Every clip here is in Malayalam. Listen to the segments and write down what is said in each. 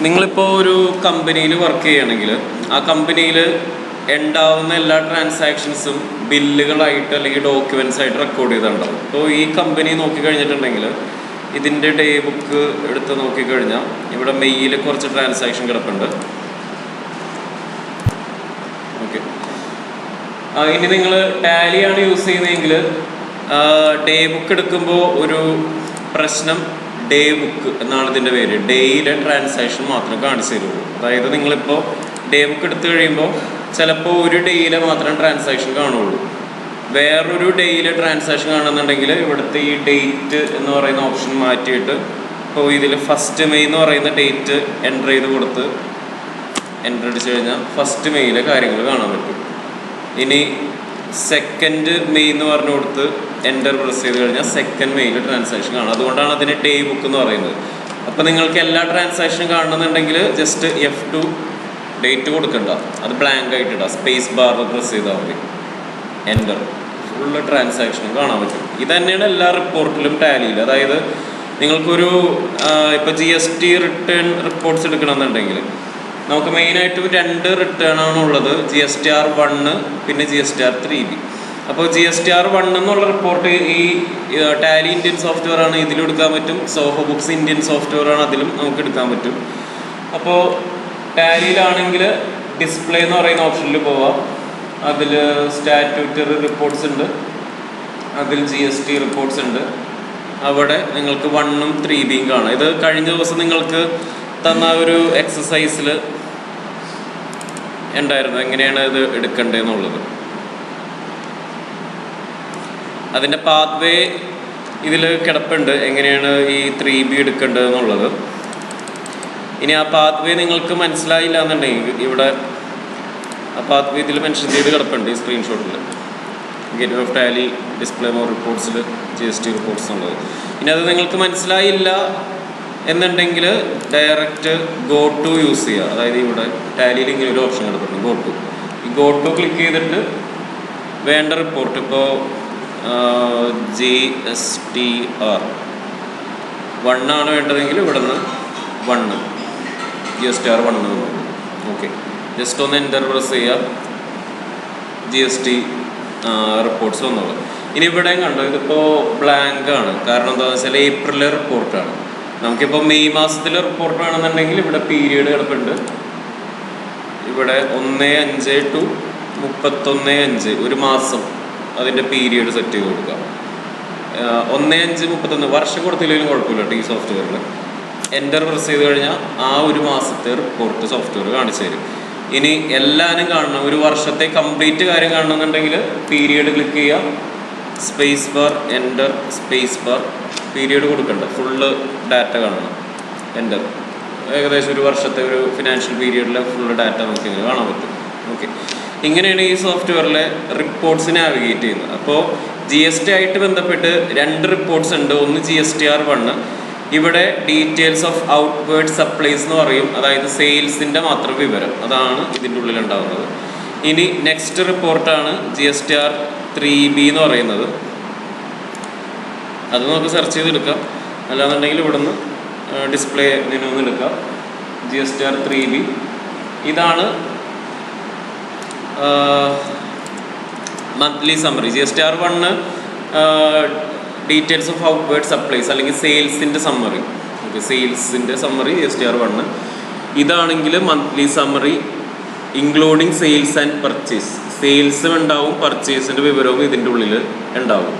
നിങ്ങളിപ്പോൾ ഒരു കമ്പനിയിൽ വർക്ക് ചെയ്യുകയാണെങ്കിൽ ആ കമ്പനിയിൽ ഉണ്ടാവുന്ന എല്ലാ ട്രാൻസാക്ഷൻസും ബില്ലുകളായിട്ട് അല്ലെങ്കിൽ ഡോക്യുമെൻറ്റ്സ് ആയിട്ട് റെക്കോർഡ് ചെയ്തിട്ടുണ്ടാവും. അപ്പോൾ ഈ കമ്പനി നോക്കിക്കഴിഞ്ഞിട്ടുണ്ടെങ്കിൽ ഇതിൻ്റെ ഡേ ബുക്ക് എടുത്ത് നോക്കിക്കഴിഞ്ഞാൽ ഇവിടെ മെയ്യിൽ കുറച്ച് ട്രാൻസാക്ഷൻ കിടപ്പുണ്ട്. ഓക്കെ, ഇനി നിങ്ങൾ ടാലിയാണ് യൂസ് ചെയ്യുന്നതെങ്കിൽ ഡേ ബുക്ക് എടുക്കുമ്പോൾ ഒരു പ്രശ്നം, ഡേ ബുക്ക് എന്നാണ് ഇതിൻ്റെ പേര്. ഡേയിലെ ട്രാൻസാക്ഷൻ മാത്രം കാണിച്ചു തരുള്ളൂ. അതായത് നിങ്ങളിപ്പോൾ ഡേ ബുക്ക് എടുത്തു കഴിയുമ്പോൾ ചിലപ്പോൾ ഒരു ഡേയിലെ മാത്രം ട്രാൻസാക്ഷൻ കാണുള്ളൂ. വേറൊരു ഡേയിലെ ട്രാൻസാക്ഷൻ കാണുന്നുണ്ടെങ്കിൽ ഇവിടുത്തെ ഈ ഡേറ്റ് എന്ന് പറയുന്ന ഓപ്ഷൻ മാറ്റിയിട്ട് ഇപ്പോൾ ഇതിൽ 1 മെയ് എന്ന് പറയുന്ന ഡേറ്റ് എൻ്റർ ചെയ്ത് കൊടുത്ത് എൻ്റർ അടിച്ചു കഴിഞ്ഞാൽ 1 മെയ്യിലെ കാര്യങ്ങൾ കാണാൻ പറ്റും. ഇനി 2 മെയ് എന്ന് പറഞ്ഞു കൊടുത്ത് എൻ്റർ പ്രസ് ചെയ്ത് കഴിഞ്ഞാൽ 2 മെയ്യിലെ ട്രാൻസാക്ഷൻ കാണാം. അതുകൊണ്ടാണ് അതിന് ഡേ ബുക്ക് എന്ന് പറയുന്നത്. അപ്പോൾ നിങ്ങൾക്ക് എല്ലാ ട്രാൻസാക്ഷനും കാണണമെന്നുണ്ടെങ്കിൽ ജസ്റ്റ് F2 ഡേറ്റ് കൊടുക്കണ്ട, അത് ബ്ലാങ്ക് ആയിട്ടിടാം. സ്പേസ് ബാർ പ്രസ് ചെയ്താൽ മതി, എൻ്റർ, ഫുള്ള് ട്രാൻസാക്ഷനും കാണാൻ പറ്റും. ഇത് തന്നെയാണ് എല്ലാ റിപ്പോർട്ടിലും ടാലിയിൽ. അതായത് നിങ്ങൾക്കൊരു ഇപ്പോൾ GST റിട്ടേൺ റിപ്പോർട്ട്സ് എടുക്കണമെന്നുണ്ടെങ്കിൽ നമുക്ക് മെയിനായിട്ട് 2 റിട്ടേൺ ആണുള്ളത്, GSTR1 പിന്നെ GSTR3B. അപ്പോൾ GSTR1 എന്നുള്ള റിപ്പോർട്ട് ഈ ടാലി ഇന്ത്യൻ സോഫ്റ്റ്വെയർ ആണ്, ഇതിലും എടുക്കാൻ പറ്റും. സോഹോ ബുക്സ് ഇന്ത്യൻ സോഫ്റ്റ്വെയർ ആണ്, അതിലും നമുക്ക് എടുക്കാൻ പറ്റും. അപ്പോൾ ടാലിയിലാണെങ്കിൽ ഡിസ്പ്ലേ എന്ന് പറയുന്ന ഓപ്ഷനിൽ പോവാം. അതിൽ സ്റ്റാറ്റ്യൂട്ടറി റിപ്പോർട്ട്സ് ഉണ്ട്, അതിൽ GST റിപ്പോർട്ട്സ് ഉണ്ട്. അവിടെ നിങ്ങൾക്ക് 1ഉം 3Bയും കാണാം. ഇത് കഴിഞ്ഞ ദിവസം നിങ്ങൾക്ക് തന്ന ഒരു എക്സസൈസിൽ ഉണ്ടായിരുന്നു എങ്ങനെയാണ് ഇത് എടുക്കേണ്ടതെന്നുള്ളത്. അതിൻ്റെ പാത്ത് വേ ഇതിൽ കിടപ്പുണ്ട്, എങ്ങനെയാണ് ഈ 3B എടുക്കേണ്ടതെന്നുള്ളത്. ഇനി ആ പാത്ത് വേ നിങ്ങൾക്ക് മനസ്സിലായില്ല എന്നുണ്ടെങ്കിൽ ഇവിടെ ആ പാത്ത് വേ ഇതിൽ മെൻഷൻ ചെയ്ത് കിടപ്പുണ്ട് ഈ സ്ക്രീൻഷോട്ടിൽ. Gateway of Tally display more റിപ്പോർട്ട്സിൽ GST റിപ്പോർട്ട്സ് ഉള്ളത്. ഇനി അത് നിങ്ങൾക്ക് മനസ്സിലായില്ല എന്നുണ്ടെങ്കിൽ ഡയറക്റ്റ് ഗോ ടു യൂസ് ചെയ്യുക. അതായത് ഇവിടെ ടാലിയിൽ ഇങ്ങനെ ഒരു ഓപ്ഷൻ കിടപ്പുണ്ട്, ഗോ ടു. ഈ ഗോ ടു ക്ലിക്ക് ചെയ്തിട്ട് വേണ്ട റിപ്പോർട്ട്, ഇപ്പോൾ GSTR1 ആണ് വേണ്ടതെങ്കിൽ ഇവിടെ നിന്ന് 1 GSTR1 ഓക്കെ, ജസ്റ്റ് ഒന്ന് എൻ്റർ പ്രസ് ചെയ്യുക, GST റിപ്പോർട്ട്സ് വന്നോളൂ. ഇനി ഇവിടെയും കണ്ടോ, ഇതിപ്പോൾ ബ്ലാങ്ക് ആണ്. കാരണം എന്താണെന്ന് വെച്ചാൽ ഏപ്രിലെ റിപ്പോർട്ടാണ്. നമുക്കിപ്പോൾ മെയ് മാസത്തിലെ റിപ്പോർട്ട് വേണമെന്നുണ്ടെങ്കിൽ ഇവിടെ പീരീഡ് കിടപ്പുണ്ട്. ഇവിടെ 1/5 to 31/5 ഒരു മാസം അതിൻ്റെ പീരീഡ് സെറ്റ് ചെയ്ത് കൊടുക്കാം. 1/5-31 വർഷം കൊടുത്തില്ലെങ്കിലും കുഴപ്പമില്ല കേട്ടോ. ഈ സോഫ്റ്റ്വെയറിൽ എൻ്റർ പ്രസ് ചെയ്ത് കഴിഞ്ഞാൽ ആ ഒരു മാസത്തെ റിപ്പോർട്ട് സോഫ്റ്റ്വെയർ കാണിച്ചു തരും. ഇനി എല്ലാവരും കാണണം, ഒരു വർഷത്തെ കംപ്ലീറ്റ് കാര്യം കാണണമെന്നുണ്ടെങ്കിൽ പീരീഡ് ക്ലിക്ക് ചെയ്യുക, space bar, enter, space bar, period കൊടുക്കണ്ട, ഫുള്ള് ഡാറ്റ കാണണം, എൻ്റർ. ഏകദേശം ഒരു വർഷത്തെ ഒരു ഫിനാൻഷ്യൽ പീരീഡിലെ ഫുള്ള് ഡാറ്റ നമുക്ക് ഇങ്ങനെ കാണാൻ പറ്റും. ഓക്കെ, ഇങ്ങനെയാണ് ഈ സോഫ്റ്റ്വെയറിലെ റിപ്പോർട്ട്സ് നാവിഗേറ്റ് ചെയ്യുന്നത്. അപ്പോൾ GST ആയിട്ട് ബന്ധപ്പെട്ട് 2 റിപ്പോർട്ട്സ് ഉണ്ട്. ഒന്ന് GSTR1, ഇവിടെ ഡീറ്റെയിൽസ് ഓഫ് ഔട്ട്വേർഡ് സപ്ലൈസ് എന്ന് പറയും. അതായത് സെയിൽസിൻ്റെ മാത്രം വിവരം, അതാണ് ഇതിൻ്റെ ഉള്ളിൽ ഉണ്ടാകുന്നത്. ഇനി നെക്സ്റ്റ് റിപ്പോർട്ടാണ് GSTR3B എന്ന് പറയുന്നത്. അത് നമുക്ക് സെർച്ച് ചെയ്തെടുക്കാം, അല്ലാന്നുണ്ടെങ്കിൽ ഇവിടെ നിന്ന് ഡിസ്പ്ലേ ഇതിനൊന്ന് എടുക്കാം. GSTR3B ഇതാണ് monthly summary. GSTR1 details of outward supplies അല്ലെങ്കിൽ സെയിൽസിൻ്റെ സമ്മറി. ഓക്കെ, സെയിൽസിൻ്റെ സമ്മറി GSTR1. ഇതാണെങ്കിൽ monthly summary including sales and purchase. സെയിൽസും ഉണ്ടാവും, പർച്ചേസിൻ്റെ വിവരവും ഇതിൻ്റെ ഉള്ളിൽ ഉണ്ടാവും.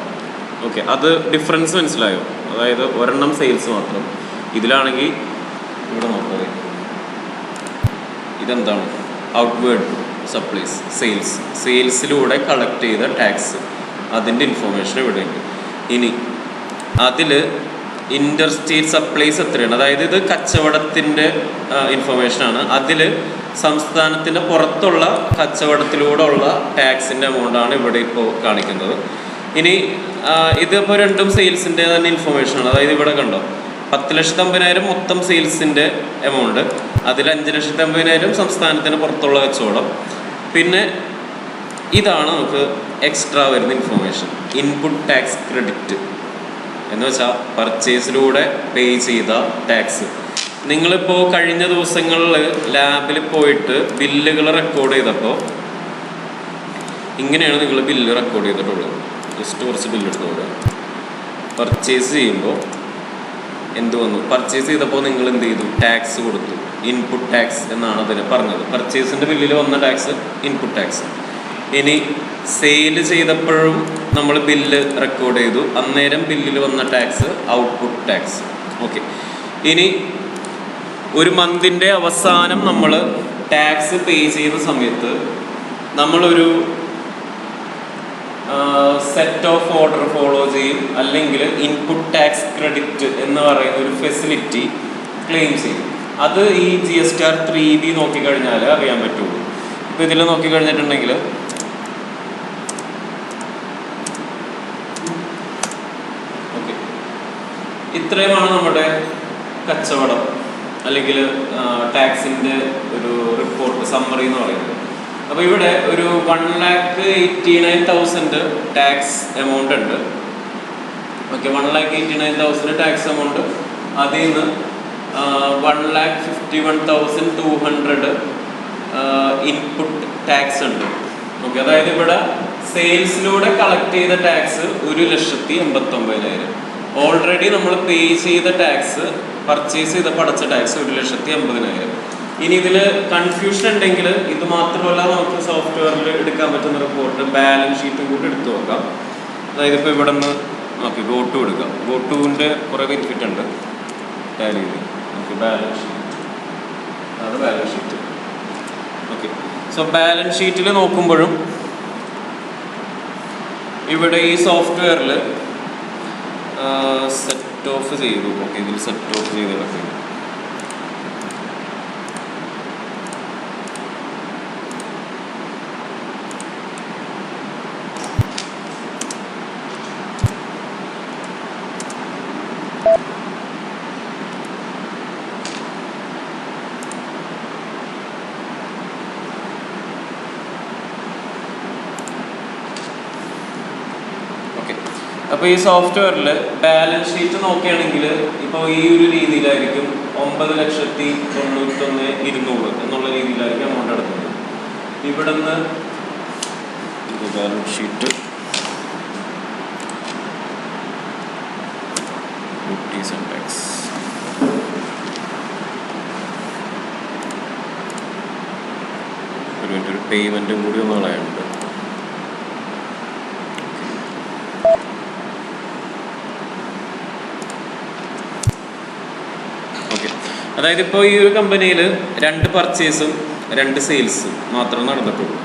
ഓക്കെ, അത് ഡിഫറൻസ് മനസ്സിലായോ? അതായത് ഒരെണ്ണം സെയിൽസ് മാത്രം, ഇതിലാണെങ്കിൽ ഇവിടെ നോക്കാം, ഇതെന്താണ് ഔട്ട്വേർഡ് സപ്ലൈസ്, സെയിൽസിലൂടെ കളക്ട് ചെയ്ത ടാക്സ്, അതിൻ്റെ ഇൻഫോർമേഷൻ ഇവിടെ ഉണ്ട്. ഇനി അതിൽ ഇൻ്റർ സ്റ്റേറ്റ് സപ്ലൈസ് എത്രയാണ്, അതായത് ഇത് കച്ചവടത്തിൻ്റെ ഇൻഫോർമേഷനാണ്. അതിൽ സംസ്ഥാനത്തിൻ്റെ പുറത്തുള്ള കച്ചവടത്തിലൂടെ ഉള്ള ടാക്സിൻ്റെ എമൗണ്ടാണ് ഇവിടെ ഇപ്പോൾ കാണിക്കുന്നത്. ഇനി ഇതിപ്പോൾ രണ്ടും സെയിൽസിൻ്റെ തന്നെ ഇൻഫോർമേഷനാണ്. അതായത് ഇവിടെ കണ്ടോ, 10,50,000 മൊത്തം സെയിൽസിൻ്റെ എമൗണ്ട്, അതിൽ 5,50,000 സംസ്ഥാനത്തിന് പുറത്തുള്ള കച്ചവടം. പിന്നെ ഇതാണ് നമുക്ക് എക്സ്ട്രാ വരുന്ന ഇൻഫോർമേഷൻ, ഇൻപുട്ട് ടാക്സ് ക്രെഡിറ്റ് എന്ന് വെച്ചാൽ പർച്ചേസിലൂടെ പേ ചെയ്ത ടാക്സ്. നിങ്ങളിപ്പോൾ കഴിഞ്ഞ ദിവസങ്ങളിൽ ലാബിൽ പോയിട്ട് ബില്ലുകൾ റെക്കോർഡ് ചെയ്തപ്പോൾ ഇങ്ങനെയാണ് നിങ്ങൾ ബില്ല് റെക്കോർഡ് ചെയ്തിട്ടുള്ളത്. ജസ്റ്റ് കുറച്ച് ബില്ലെടുത്തോളൂ. പർച്ചേസ് ചെയ്യുമ്പോൾ എന്ത് വന്നു? പർച്ചേസ് ചെയ്തപ്പോൾ നിങ്ങൾ എന്ത് ചെയ്തു? ടാക്സ് കൊടുത്തു. ഇൻപുട്ട് ടാക്സ് എന്നാണ് അതിന് പറഞ്ഞത്. പർച്ചേസിൻ്റെ ബില്ലിൽ വന്ന ടാക്സ് ഇൻപുട്ട് ടാക്സ്. ഇനി സെയിൽ ചെയ്തപ്പോഴും നമ്മൾ ബില്ല് റെക്കോർഡ് ചെയ്തു. അന്നേരം ബില്ലിൽ വന്ന ടാക്സ് ഔട്ട്പുട്ട് ടാക്സ്. ഓക്കെ. ഇനി ഒരു മന്തിൻ്റെ അവസാനം നമ്മൾ ടാക്സ് പേ ചെയ്യുന്ന സമയത്ത് നമ്മളൊരു സെറ്റ് ഓഫ് ഓർഡർ ഫോളോ ചെയ്യും, അല്ലെങ്കിൽ ഇൻപുട്ട് ടാക്സ് ക്രെഡിറ്റ് എന്ന് പറയുന്ന ഒരു ഫെസിലിറ്റി ക്ലെയിം ചെയ്യും. അത് ഈ GSTR 3B നോക്കിക്കഴിഞ്ഞാൽ അറിയാൻ പറ്റുള്ളൂ. ഇപ്പോൾ ഇതിൽ നോക്കിക്കഴിഞ്ഞിട്ടുണ്ടെങ്കിൽ ഓക്കെ, ഇത്രയുമാണ് നമ്മുടെ കച്ചവടം അല്ലെങ്കിൽ ടാക്സിൻ്റെ ഒരു റിപ്പോർട്ട് സമ്മറി എന്ന് പറയുന്നത്. അപ്പോൾ ഇവിടെ ഒരു 1,89,000 ടാക്സ് എമൗണ്ട് ഉണ്ട്. Okay, 1,89,000 tax amount. അതിൽ നിന്ന് 1,51,200 ഇൻപുട്ട് ടാക്സ് ഉണ്ട്. ഓക്കെ, അതായത് ഇവിടെ സെയിൽസിലൂടെ കളക്ട് ചെയ്ത ടാക്സ് 1,89,000. ഓൾറെഡി നമ്മൾ പേ ചെയ്ത ടാക്സ്, പർച്ചേസ് ചെയ്തപ്പോൾ അടച്ച ടാക്സ് 1,80,000. ഇനി ഇതിൽ കൺഫ്യൂഷൻ ഉണ്ടെങ്കിൽ ഇത് മാത്രമല്ല, നമുക്ക് സോഫ്റ്റ്വെയറിൽ എടുക്കാൻ പറ്റുന്ന റിപ്പോർട്ട് ബാലൻസ് ഷീറ്റും കൂടി എടുത്തു നോക്കാം. അതായത് ഇപ്പോൾ ഇവിടെ നിന്ന് നോക്കി ഗോട്ടു എടുക്കാം. ഗോട്ടുവിൻ്റെ കുറേ ബെനിഫിറ്റ് ഉണ്ട് ടാലിയിൽ. നമുക്ക് ബാലൻസ് ഷീറ്റ്, അതാണ് balance sheet. Okay, so balance ഷീറ്റിൽ നോക്കുമ്പോഴും ഇവിടെ ഈ സോഫ്റ്റ്വെയറിൽ സെറ്റ് ഓഫ് ചെയ്തു. ഓക്കെ, ഇതിൽ സെറ്റ് ഓഫ് ചെയ്ത് കിടക്കുന്നു. അപ്പോൾ ഈ സോഫ്റ്റ്വെയറിൽ ബാലൻസ് ഷീറ്റ് നോക്കുകയാണെങ്കിൽ ഇപ്പോൾ ഈ ഒരു രീതിയിലായിരിക്കും 9,91,200 എന്നുള്ള രീതിയിലായിരിക്കും എമൗണ്ട് എടുക്കുന്നത്. ഇവിടെ നിന്ന് balance sheet duties and tax, ഒരു പേയ്മെൻറ്റും കൂടി ഒന്ന് കളയാനുണ്ട്. അതായത് ഇപ്പോൾ ഈ ഒരു കമ്പനിയിൽ 2 പർച്ചേസും 2 സെയിൽസും മാത്രമേ നടന്നിട്ടുള്ളൂ.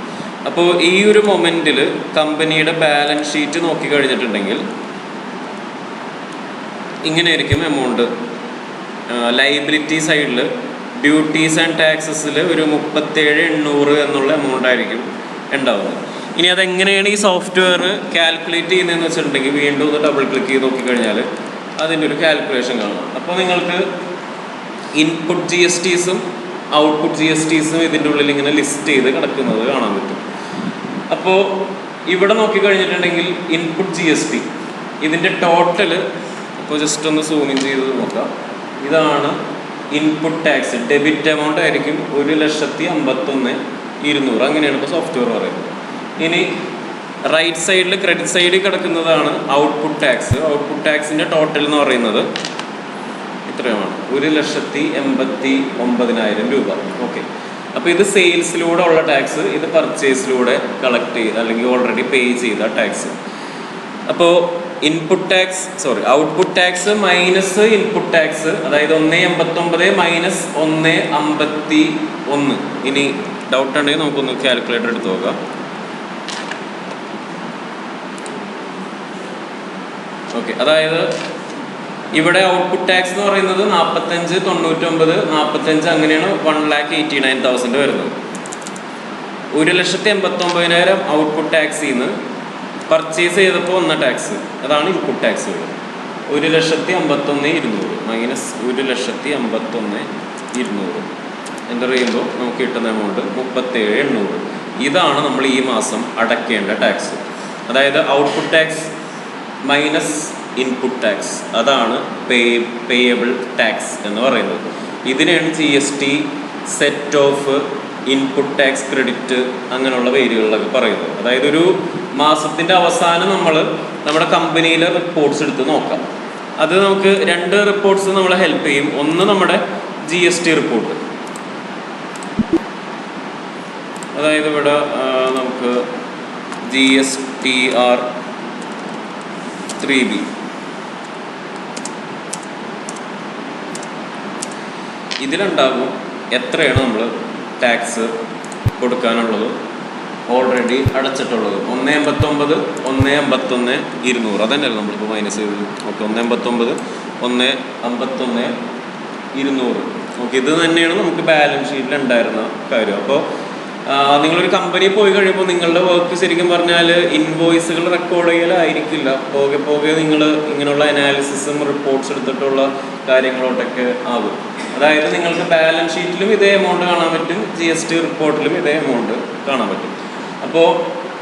അപ്പോൾ ഈ ഒരു മൊമെൻറ്റിൽ കമ്പനിയുടെ ബാലൻസ് ഷീറ്റ് നോക്കിക്കഴിഞ്ഞിട്ടുണ്ടെങ്കിൽ ഇങ്ങനെയായിരിക്കും എമൗണ്ട്. ലൈബിലിറ്റി സൈഡിൽ ഡ്യൂട്ടീസ് ആൻഡ് ടാക്സസിൽ ഒരു 37,800 എന്നുള്ള എമൗണ്ട് ആയിരിക്കും ഉണ്ടാവുന്നത്. ഇനി അതെങ്ങനെയാണ് ഈ സോഫ്റ്റ്വെയർ കാൽക്കുലേറ്റ് ചെയ്യുന്നതെന്ന് വെച്ചിട്ടുണ്ടെങ്കിൽ വീണ്ടും ഒന്ന് ഡബിൾ ക്ലിക്ക് ചെയ്ത് നോക്കിക്കഴിഞ്ഞാൽ അതിൻ്റെ ഒരു കാൽക്കുലേഷൻ കാണാം. അപ്പോൾ നിങ്ങൾക്ക് ഇൻപുട്ട് GSTസും ഔട്ട്പുട്ട് GSTസും ഇതിൻ്റെ ഉള്ളിൽ ഇങ്ങനെ ലിസ്റ്റ് ചെയ്ത് കിടക്കുന്നത് കാണാൻ പറ്റും. അപ്പോൾ ഇവിടെ നോക്കിക്കഴിഞ്ഞിട്ടുണ്ടെങ്കിൽ ഇൻപുട്ട് GST ഇതിൻ്റെ ടോട്ടൽ, ഇപ്പോൾ ജസ്റ്റ് ഒന്ന് സൂം ഇൻ ചെയ്ത് നോക്കാം. ഇതാണ് ഇൻപുട്ട് ടാക്സ്. ഡെബിറ്റ് എമൗണ്ട് ആയിരിക്കും 1,51,200. അങ്ങനെയാണ് ഇപ്പോൾ സോഫ്റ്റ്വെയർ പറയുന്നത്. ഇനി റൈറ്റ് സൈഡിൽ ക്രെഡിറ്റ് സൈഡിൽ കിടക്കുന്നതാണ് ഔട്ട്പുട്ട് ടാക്സ്. ഔട്ട്പുട്ട് ടാക്സിൻ്റെ ടോട്ടൽ എന്ന് പറയുന്നത് ഇത്രയുമാണ്, 1,89,000 രൂപ. ഓക്കെ, അപ്പോൾ ഇത് സെയിൽസിലൂടെ ഉള്ള ടാക്സ്, ഇത് പർച്ചേസിലൂടെ കളക്ട് ചെയ്ത് അല്ലെങ്കിൽ ഓൾറെഡി പേ ചെയ്ത ടാക്സ്. അപ്പോൾ output tax minus input tax, അതായത് 1,89 മൈനസ് 1,51. ഇനി ഡൗട്ട് ഉണ്ടെങ്കിൽ നമുക്കൊന്ന് കാൽക്കുലേറ്റർ എടുത്ത് നോക്കാം. ഓക്കെ, അതായത് ഇവിടെ ഔട്ട്പുട്ട് ടാക്സ് എന്ന് പറയുന്നത് 45,99, 45 അങ്ങനെയാണ് 1,89,000 വരുന്നത്. 1,89,000 ഔട്ട്പുട്ട് ടാക്സിൽ നിന്ന് പർച്ചേസ് ചെയ്തപ്പോൾ വന്ന ടാക്സ്, അതാണ് ഇൻപുട്ട് ടാക്സ്. 1,51,200 മൈനസ് 1,51,200 എൻ്റർ ചെയ്യുമ്പോൾ നമുക്ക് കിട്ടുന്ന എമൗണ്ട് 37,800. ഇതാണ് നമ്മൾ ഈ മാസം അടയ്ക്കേണ്ട ടാക്സ്. അതായത് output tax minus input tax, അതാണ് പേയബിൾ ടാക്സ് എന്ന് പറയുന്നത്. ഇതിനെയാണ് GST, set of, input tax credit അങ്ങനെയുള്ള പേരുകളിലൊക്കെ പറയുന്നത്. അതായത് ഒരു മാസത്തിൻ്റെ അവസാനം നമ്മൾ നമ്മുടെ കമ്പനിയിലെ റിപ്പോർട്ട്സ് എടുത്ത് നോക്കാം. അത് നമുക്ക് 2 റിപ്പോർട്ട്സ് നമ്മളെ ഹെൽപ്പ് ചെയ്യും. ഒന്ന് നമ്മുടെ GST റിപ്പോർട്ട്, അതായത് ഇവിടെ നമുക്ക് GSTR 3B, ഇതിലുണ്ടാകും എത്രയാണ് നമ്മൾ ടാക്സ് കൊടുക്കാനുള്ളത്, ഓൾറെഡി അടച്ചിട്ടുള്ളത്. 189, 151, 200 അതന്നെയല്ലേ നമ്മളിപ്പോൾ മൈനസ് ചെയ്തത്. ഓക്കെ, 189, 151, 200. ഓക്കെ, ഇത് തന്നെയാണ് നമുക്ക് ബാലൻസ് ഷീറ്റിൽ ഉണ്ടായിരുന്ന കാര്യം. അപ്പോൾ നിങ്ങളൊരു കമ്പനിയിൽ പോയി കഴിയുമ്പോൾ നിങ്ങളുടെ വർക്ക് ശരിക്കും പറഞ്ഞാൽ ഇൻവോയ്സുകൾ റെക്കോർഡ് ചെയ്യലായിരിക്കില്ല. പോകെ പോകെ നിങ്ങൾ ഇങ്ങനെയുള്ള അനാലിസിസും റിപ്പോർട്ട്സ് എടുത്തിട്ടുള്ള കാര്യങ്ങളോട്ടൊക്കെ ആകും. അതായത് നിങ്ങൾക്ക് ബാലൻസ് ഷീറ്റിലും ഇതേ എമൗണ്ട് കാണാൻ പറ്റും, GST റിപ്പോർട്ടിലും ഇതേ എമൗണ്ട് കാണാൻ പറ്റും. അപ്പോൾ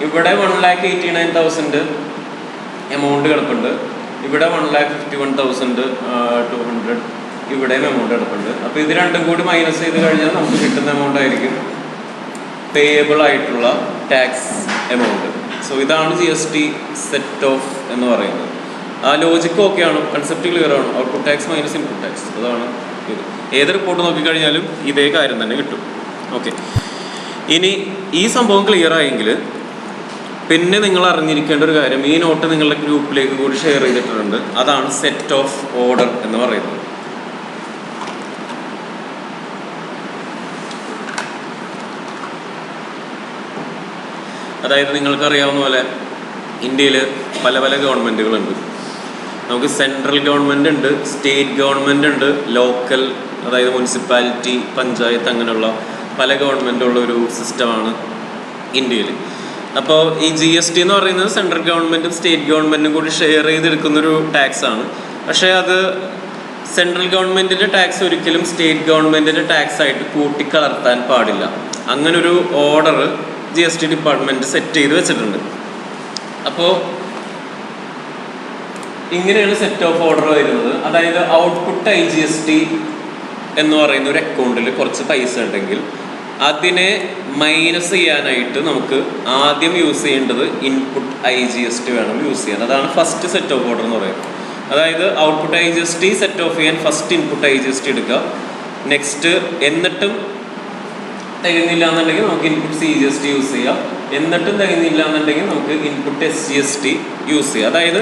ഇവിടെ 1,89,000 എമൗണ്ട് കിടപ്പുണ്ട്, ഇവിടെ 1,51,200 ഇവിടെയും എമൗണ്ട് കിടപ്പുണ്ട്. അപ്പോൾ ഇത് രണ്ടും കൂടി മൈനസ് ചെയ്ത് കഴിഞ്ഞാൽ നമുക്ക് കിട്ടുന്ന എമൗണ്ട് ആയിരിക്കും പേയബിൾ ആയിട്ടുള്ള ടാക്സ് എമൗണ്ട്. സോ ഇതാണ് GST സെറ്റ് ഓഫ് എന്ന് പറയുന്നത്. ആ ലോജിക്ക് ഓക്കെയാണ്, കൺസെപ്റ്റ് ക്ലിയർ ആണ്. Output tax minus input tax, അതാണ് ഇത്. ഏത് റിപ്പോർട്ട് നോക്കിക്കഴിഞ്ഞാലും ഇതേ കാര്യം തന്നെ കിട്ടും. ഓക്കെ, ഇനി ഈ സംഭവം ക്ലിയർ ആയെങ്കിൽ പിന്നെ നിങ്ങൾ അറിഞ്ഞിരിക്കേണ്ട ഒരു കാര്യം, ഈ നോട്ട് നിങ്ങളുടെ ഗ്രൂപ്പിലേക്ക് കൂടി ഷെയർ ചെയ്തിട്ടുണ്ട്. അതാണ് സെറ്റ് ഓഫ് ഓർഡർ എന്ന് പറയുന്നത്. അതായത് നിങ്ങൾക്കറിയാവുന്ന പോലെ ഇന്ത്യയിൽ പല പല ഗവൺമെൻറ്റുകളുണ്ട്. നമുക്ക് സെൻട്രൽ ഗവൺമെൻറ് ഉണ്ട്, സ്റ്റേറ്റ് ഗവൺമെൻറ് ഉണ്ട്, ലോക്കൽ, അതായത് മുനിസിപ്പാലിറ്റി, പഞ്ചായത്ത്, അങ്ങനെയുള്ള പല ഗവൺമെൻറ്റുള്ള ഒരു സിസ്റ്റമാണ് ഇന്ത്യയിൽ. അപ്പോൾ ഈ GST എന്ന് പറയുന്നത് സെൻട്രൽ ഗവൺമെൻറ്റും സ്റ്റേറ്റ് ഗവൺമെൻറ്റും കൂടി ഷെയർ ചെയ്തെടുക്കുന്നൊരു ടാക്സാണ്. പക്ഷേ അത് സെൻട്രൽ ഗവൺമെൻറ്റിൻ്റെ ടാക്സ് ഒരിക്കലും സ്റ്റേറ്റ് ഗവൺമെൻറ്റിൻ്റെ ടാക്സ് ആയിട്ട് കൂട്ടിക്കലർത്താൻ പാടില്ല. അങ്ങനൊരു ഓർഡർ GST ഡിപ്പാർട്ട്മെൻറ്റ് സെറ്റ് ചെയ്ത് വെച്ചിട്ടുണ്ട്. അപ്പോൾ ഇങ്ങനെയാണ് സെറ്റ് ഓഫ് ഓർഡർ വരുന്നത്. അതായത് ഔട്ട്പുട്ട് IGST എന്ന് പറയുന്ന ഒരു അക്കൗണ്ടിൽ കുറച്ച് പൈസ ഉണ്ടെങ്കിൽ അതിനെ മൈനസ് ചെയ്യാനായിട്ട് നമുക്ക് ആദ്യം യൂസ് ചെയ്യേണ്ടത് ഇൻപുട്ട് IGST വേണം യൂസ് ചെയ്യാൻ. അതാണ് ഫസ്റ്റ് സെറ്റ് ഓഫ് ഓർഡർ എന്ന് പറയുന്നത്. അതായത് ഔട്ട്പുട്ട് IGST സെറ്റ് ഓഫ് ചെയ്യാൻ ഫസ്റ്റ് ഇൻപുട്ട് IGST എടുക്കുക. നെക്സ്റ്റ് എന്നിട്ടും തികയുന്നില്ല എന്നുണ്ടെങ്കിൽ നമുക്ക് ഇൻപുട്ട് CGST യൂസ് ചെയ്യാം. എന്നിട്ടും തികയുന്നില്ല എന്നുണ്ടെങ്കിൽ നമുക്ക് ഇൻപുട്ട് SGST യൂസ് ചെയ്യാം. അതായത്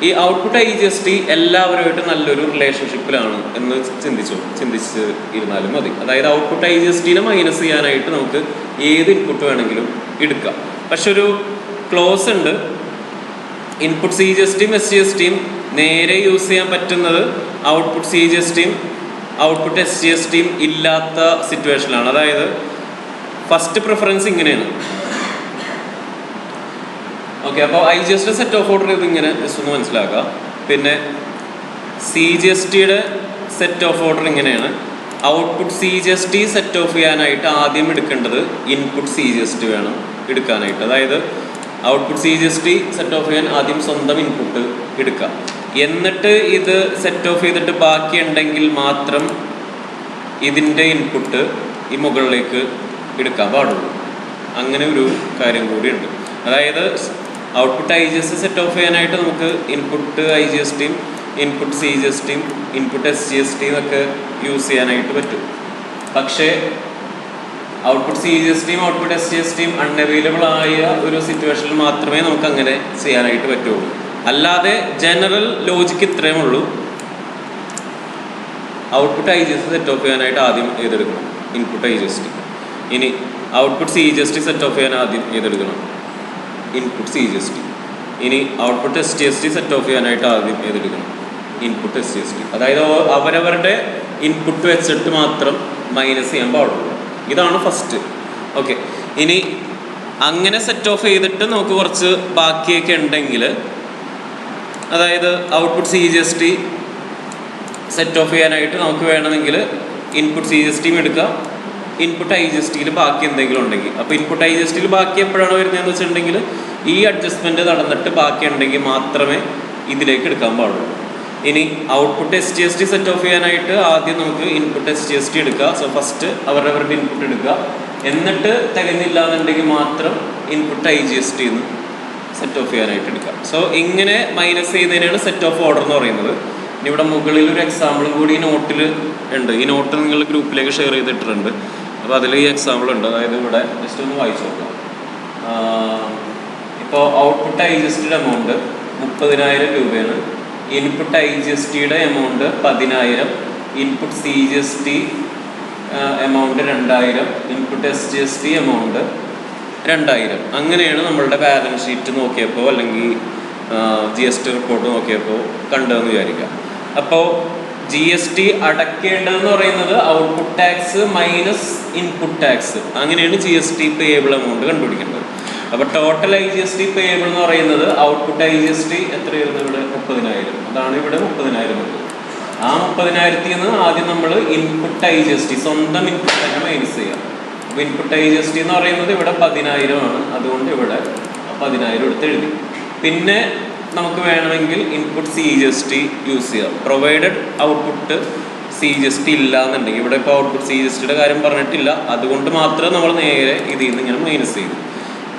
ഈ ഔട്ട്പുട്ട് IGST എല്ലാവരുമായിട്ട് നല്ലൊരു റിലേഷൻഷിപ്പിലാണ് എന്ന് ചിന്തിച്ച് ഇരുന്നാലും മതി. അതായത് ഔട്ട്പുട്ട് IGSTനെ മൈനസ് ചെയ്യാനായിട്ട് നമുക്ക് ഏത് ഇൻപുട്ട് വേണമെങ്കിലും എടുക്കാം. പക്ഷെ ഒരു ക്ലോസ് ഉണ്ട്, ഇൻപുട്ട് CGSTയും SGSTയും നേരെ യൂസ് ചെയ്യാൻ പറ്റുന്നത് ഔട്ട്പുട്ട് CGSTയും ഔട്ട്പുട്ട് SGSTയും ഇല്ലാത്ത സിറ്റുവേഷനിലാണ്. അതായത് ഫസ്റ്റ് പ്രിഫറൻസ് ഇങ്ങനെയാണ്. ഓക്കെ, അപ്പോൾ IGST സെറ്റ് ഓഫ് ഓർഡർ ഇത് ഇങ്ങനെ ജസ്റ്റ് ഒന്ന് മനസ്സിലാക്കുക. പിന്നെ CGSTയുടെ സെറ്റ് ഓഫ് ഓർഡർ ഇങ്ങനെയാണ്. ഔട്ട്പുട്ട് CGST സെറ്റ് ഓഫ് ചെയ്യാനായിട്ട് ആദ്യം എടുക്കേണ്ടത് ഇൻപുട്ട് CGST വേണം എടുക്കാനായിട്ട്. അതായത് ഔട്ട്പുട്ട് CGST സെറ്റ് ഓഫ് ചെയ്യാൻ ആദ്യം സ്വന്തം ഇൻപുട്ട് എടുക്കുക. എന്നിട്ട് ഇത് സെറ്റ് ഓഫ് ചെയ്തിട്ട് ബാക്കി ഉണ്ടെങ്കിൽ മാത്രം ഇതിൻ്റെ ഇൻപുട്ട് ഈ മുകളിലേക്ക് എടുക്കാൻ പാടുള്ളൂ. അങ്ങനെ ഒരു കാര്യം കൂടിയുണ്ട്. അതായത് ഔട്ട്പുട്ട് IGST സെറ്റ് ഓഫ് ചെയ്യാനായിട്ട് നമുക്ക് ഇൻപുട്ട് IGSTയും ഇൻപുട്ട് CGSTയും ഇൻപുട്ട് SGSTയും ഒക്കെ യൂസ് ചെയ്യാനായിട്ട് പറ്റും. പക്ഷേ ഔട്ട്പുട്ട് CGSTയും ഔട്ട്പുട്ട് SGSTയും അൺഅവൈലബിൾ ആയ ഒരു സിറ്റുവേഷനിൽ മാത്രമേ നമുക്ക് അങ്ങനെ ചെയ്യാനായിട്ട് പറ്റുള്ളൂ. അല്ലാതെ ജനറൽ ലോജിക്ക് ഇത്രയും ഉള്ളൂ. ഔട്ട്പുട്ട് IGST സെറ്റ് ഓഫ് ചെയ്യാനായിട്ട് ആദ്യം ഏതെടുക്കണം? Input IGST. ഇനി ഔട്ട്പുട്ട് CGST സെറ്റ് ഓഫ് ചെയ്യാൻ ആദ്യം ഏതെടുക്കണം? Input CGST. ഇനി ഔട്ട്പുട്ട് SGST സെറ്റ് ഓഫ് ചെയ്യാനായിട്ട് ആദ്യം ഏതെടുക്കണം? Input SGST. അതായത് അവരവരുടെ ഇൻപുട്ട് വെച്ചിട്ട് മാത്രം മൈനസ് ചെയ്യാൻ പാടുള്ളൂ. ഇതാണ് ഫസ്റ്റ്. ഓക്കെ, ഇനി അങ്ങനെ സെറ്റ് ഓഫ് ചെയ്തിട്ട് നമുക്ക് കുറച്ച് ബാക്കിയൊക്കെ ഉണ്ടെങ്കിൽ, അതായത് ഔട്ട്പുട്ട് CGST സെറ്റ് ഓഫ് ചെയ്യാനായിട്ട് നമുക്ക് വേണമെങ്കിൽ ഇൻപുട്ട് CGSTയും എടുക്കാം, ഇൻപുട്ട് IGSTയിൽ ബാക്കി എന്തെങ്കിലും ഉണ്ടെങ്കിൽ. അപ്പോൾ ഇൻപുട്ട് IGSTയിൽ ബാക്കി എപ്പോഴാണ് വരുന്നതെന്ന് വെച്ചിട്ടുണ്ടെങ്കിൽ ഈ അഡ്ജസ്റ്റ്മെൻറ്റ് നടന്നിട്ട് ബാക്കി ഉണ്ടെങ്കിൽ മാത്രമേ ഇതിലേക്ക് എടുക്കാൻ പാടുള്ളൂ. ഇനി ഔട്ട്പുട്ട് SGST സെറ്റ് ഓഫ് ചെയ്യാനായിട്ട് ആദ്യം നമുക്ക് ഇൻപുട്ട് SGST എടുക്കുക. സോ ഫസ്റ്റ് അവരവരുടെ ഇൻപുട്ട് എടുക്കുക, എന്നിട്ട് തികഞ്ഞില്ല എന്നുണ്ടെങ്കിൽ മാത്രം ഇൻപുട്ട് IGST എന്ന് സെറ്റ് ഓഫ് ചെയ്യാനായിട്ട് എടുക്കുക. സോ ഇങ്ങനെ മൈനസ് ചെയ്യുന്നതിനാണ് സെറ്റ് ഓഫ് ഓർഡർ എന്ന് പറയുന്നത്. ഇനി ഇവിടെ മുകളിൽ ഒരു എക്സാമ്പിളും കൂടി ഈ നോട്ടിൽ ഉണ്ട്. ഈ നോട്ട് നിങ്ങൾ ഗ്രൂപ്പിലേക്ക് ഷെയർ ചെയ്തിട്ടുണ്ട്. അപ്പോൾ അതിൽ ഈ എക്സാമ്പിൾ ഉണ്ട്. അതായത് ഇവിടെ ജസ്റ്റ് ഒന്ന് വായിച്ചു നോക്കാം. ഇപ്പോൾ ഔട്ട്പുട്ട് IGSTയുടെ എമൗണ്ട് 30,000 രൂപയാണ്. ഇൻപുട്ട് IGSTയുടെ amount 10,000, input CGST amount 2,000, input SGST amount 2,000. അങ്ങനെയാണ് നമ്മളുടെ ബാലൻസ് ഷീറ്റ് നോക്കിയപ്പോൾ അല്ലെങ്കിൽ GST റിപ്പോർട്ട് നോക്കിയപ്പോൾ കണ്ടതെന്ന് വിചാരിക്കാം. അപ്പോൾ GST അടയ്ക്കേണ്ടതെന്ന് പറയുന്നത് output tax minus input tax, അങ്ങനെയാണ് GST പേയബിൾ എമൗണ്ട് കണ്ടുപിടിക്കേണ്ടത്. അപ്പോൾ ടോട്ടൽ IGST പേയബിൾ എന്ന് പറയുന്നത് ഔട്ട്പുട്ട് IGST എത്രയായിരുന്നു ഇവിടെ? 30,000. അതാണ് ഇവിടെ 30,000 ഉണ്ട്. ആ 30,000 നിന്ന് ആദ്യം നമ്മൾ ഇൻപുട്ട് IGST സ്വന്തം ഇൻപുട്ട് തന്നെ മൈനസ് ചെയ്യാം. അപ്പോൾ ഇൻപുട്ട് IGST എന്ന് പറയുന്നത് ഇവിടെ 10,000 ആണ്. അതുകൊണ്ട് ഇവിടെ 10,000 എടുത്ത് എഴുതി. പിന്നെ നമുക്ക് വേണമെങ്കിൽ ഇൻപുട്ട് CGST യൂസ് ചെയ്യാം, പ്രൊവൈഡഡ് ഔട്ട്പുട്ട് CGST ഇല്ല എന്നുണ്ടെങ്കിൽ. ഇവിടെ ഇപ്പോൾ ഔട്ട്പുട്ട് CGSTയുടെ കാര്യം പറഞ്ഞിട്ടില്ല, അതുകൊണ്ട് മാത്രം നമ്മൾ നേരെ ഇതിൽ നിന്ന് ഇങ്ങനെ മൈനസ് ചെയ്തു.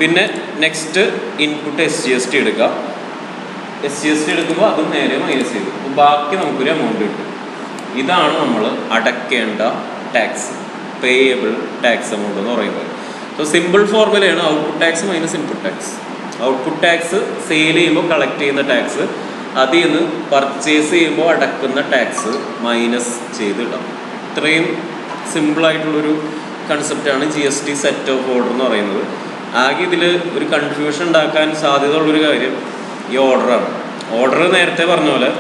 പിന്നെ നെക്സ്റ്റ് ഇൻപുട്ട് SGST എടുക്കുക. SGST എടുക്കുമ്പോൾ അതും നേരെ മൈനസ് ചെയ്തു. അപ്പോൾ ബാക്കി നമുക്കൊരു എമൗണ്ട് കിട്ടും. ഇതാണ് നമ്മൾ അടയ്ക്കേണ്ട ടാക്സ്, പേയബിൾ ടാക്സ് എമൗണ്ട് എന്ന് പറയുന്നത്. സോ സിമ്പിൾ ഫോർമുലയാണ് output tax minus input tax. Output tax sale ചെയ്യുമ്പോൾ കളക്ട് ചെയ്യുന്ന ടാക്സ്, അതിൽ നിന്ന് പർച്ചേസ് ചെയ്യുമ്പോൾ അടക്കുന്ന ടാക്സ് മൈനസ് ചെയ്തിടാം. ഇത്രയും സിമ്പിളായിട്ടുള്ളൊരു കൺസെപ്റ്റാണ് GST സെറ്റ് ഓഫ് ഓർഡർ എന്ന് പറയുന്നത്. ആകെ ഇതിൽ ഒരു കൺഫ്യൂഷൻ ഉണ്ടാക്കാൻ സാധ്യത ഉള്ളൊരു കാര്യം ഈ ഓർഡറാണ്. ഓർഡർ നേരത്തെ പറഞ്ഞ പോലെ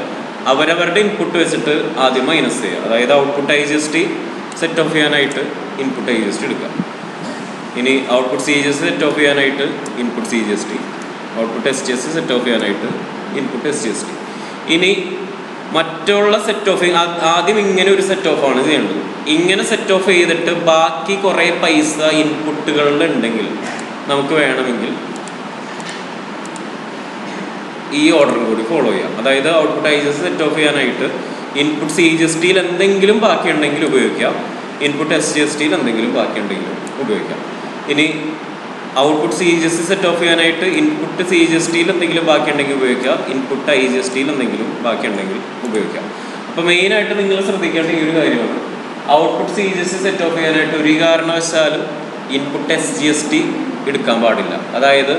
അവരവരുടെ ഇൻപുട്ട് വെച്ചിട്ട് ആദ്യം മൈനസ് ചെയ്യുക. അതായത് ഔട്ട്പുട്ട് IGST സെറ്റ് ഓഫ് ചെയ്യാനായിട്ട് ഇൻപുട്ട് IGST എടുക്കുക. ഇനി ഔട്ട്പുട്ട് CGST സെറ്റ് ഓഫ് ചെയ്യാനായിട്ട് input CGST, output SGST set off ചെയ്യാനായിട്ട് ഇൻപുട്ട് SGST. ഇനി മറ്റുള്ള സെറ്റ് ഓഫ് ആദ്യം ഇങ്ങനെ ഒരു സെറ്റ് ഓഫ് ആണ് ചെയ്യേണ്ടത്. ഇങ്ങനെ സെറ്റ് ഓഫ് ചെയ്തിട്ട് ബാക്കി കുറേ പൈസ ഇൻപുട്ടുകളിൽ ഉണ്ടെങ്കിൽ നമുക്ക് വേണമെങ്കിൽ ഈ ഓർഡറും കൂടി ഫോളോ ചെയ്യാം. അതായത് ഔട്ട്പുട്ട് IGST സെറ്റ് ഓഫ് ചെയ്യാനായിട്ട് ഇൻപുട്ട് CGSTയിൽ എന്തെങ്കിലും ബാക്കിയുണ്ടെങ്കിൽ ഉപയോഗിക്കാം, ഇൻപുട്ട് SGSTയിൽ എന്തെങ്കിലും ബാക്കിയുണ്ടെങ്കിലും ഉപയോഗിക്കാം. ഇനി ഔട്ട്പുട്ട് CGST സെറ്റ് ഓഫ് ചെയ്യാനായിട്ട് ഇൻപുട്ട് CGSTയിൽ എന്തെങ്കിലും ബാക്കിയുണ്ടെങ്കിൽ ഉപയോഗിക്കാം, ഇൻപുട്ട് IGSTയിൽ എന്തെങ്കിലും ബാക്കിയുണ്ടെങ്കിൽ ഉപയോഗിക്കാം. അപ്പോൾ മെയിനായിട്ട് നിങ്ങൾ ശ്രദ്ധിക്കേണ്ട ഈ ഒരു കാര്യമാണ്, ഔട്ട്പുട്ട് CGST സെറ്റ് ഓഫ് ചെയ്യാനായിട്ട് ഒരു കാരണവശാലും ഇൻപുട്ട് SGST എടുക്കാൻ പാടില്ല. അതായത്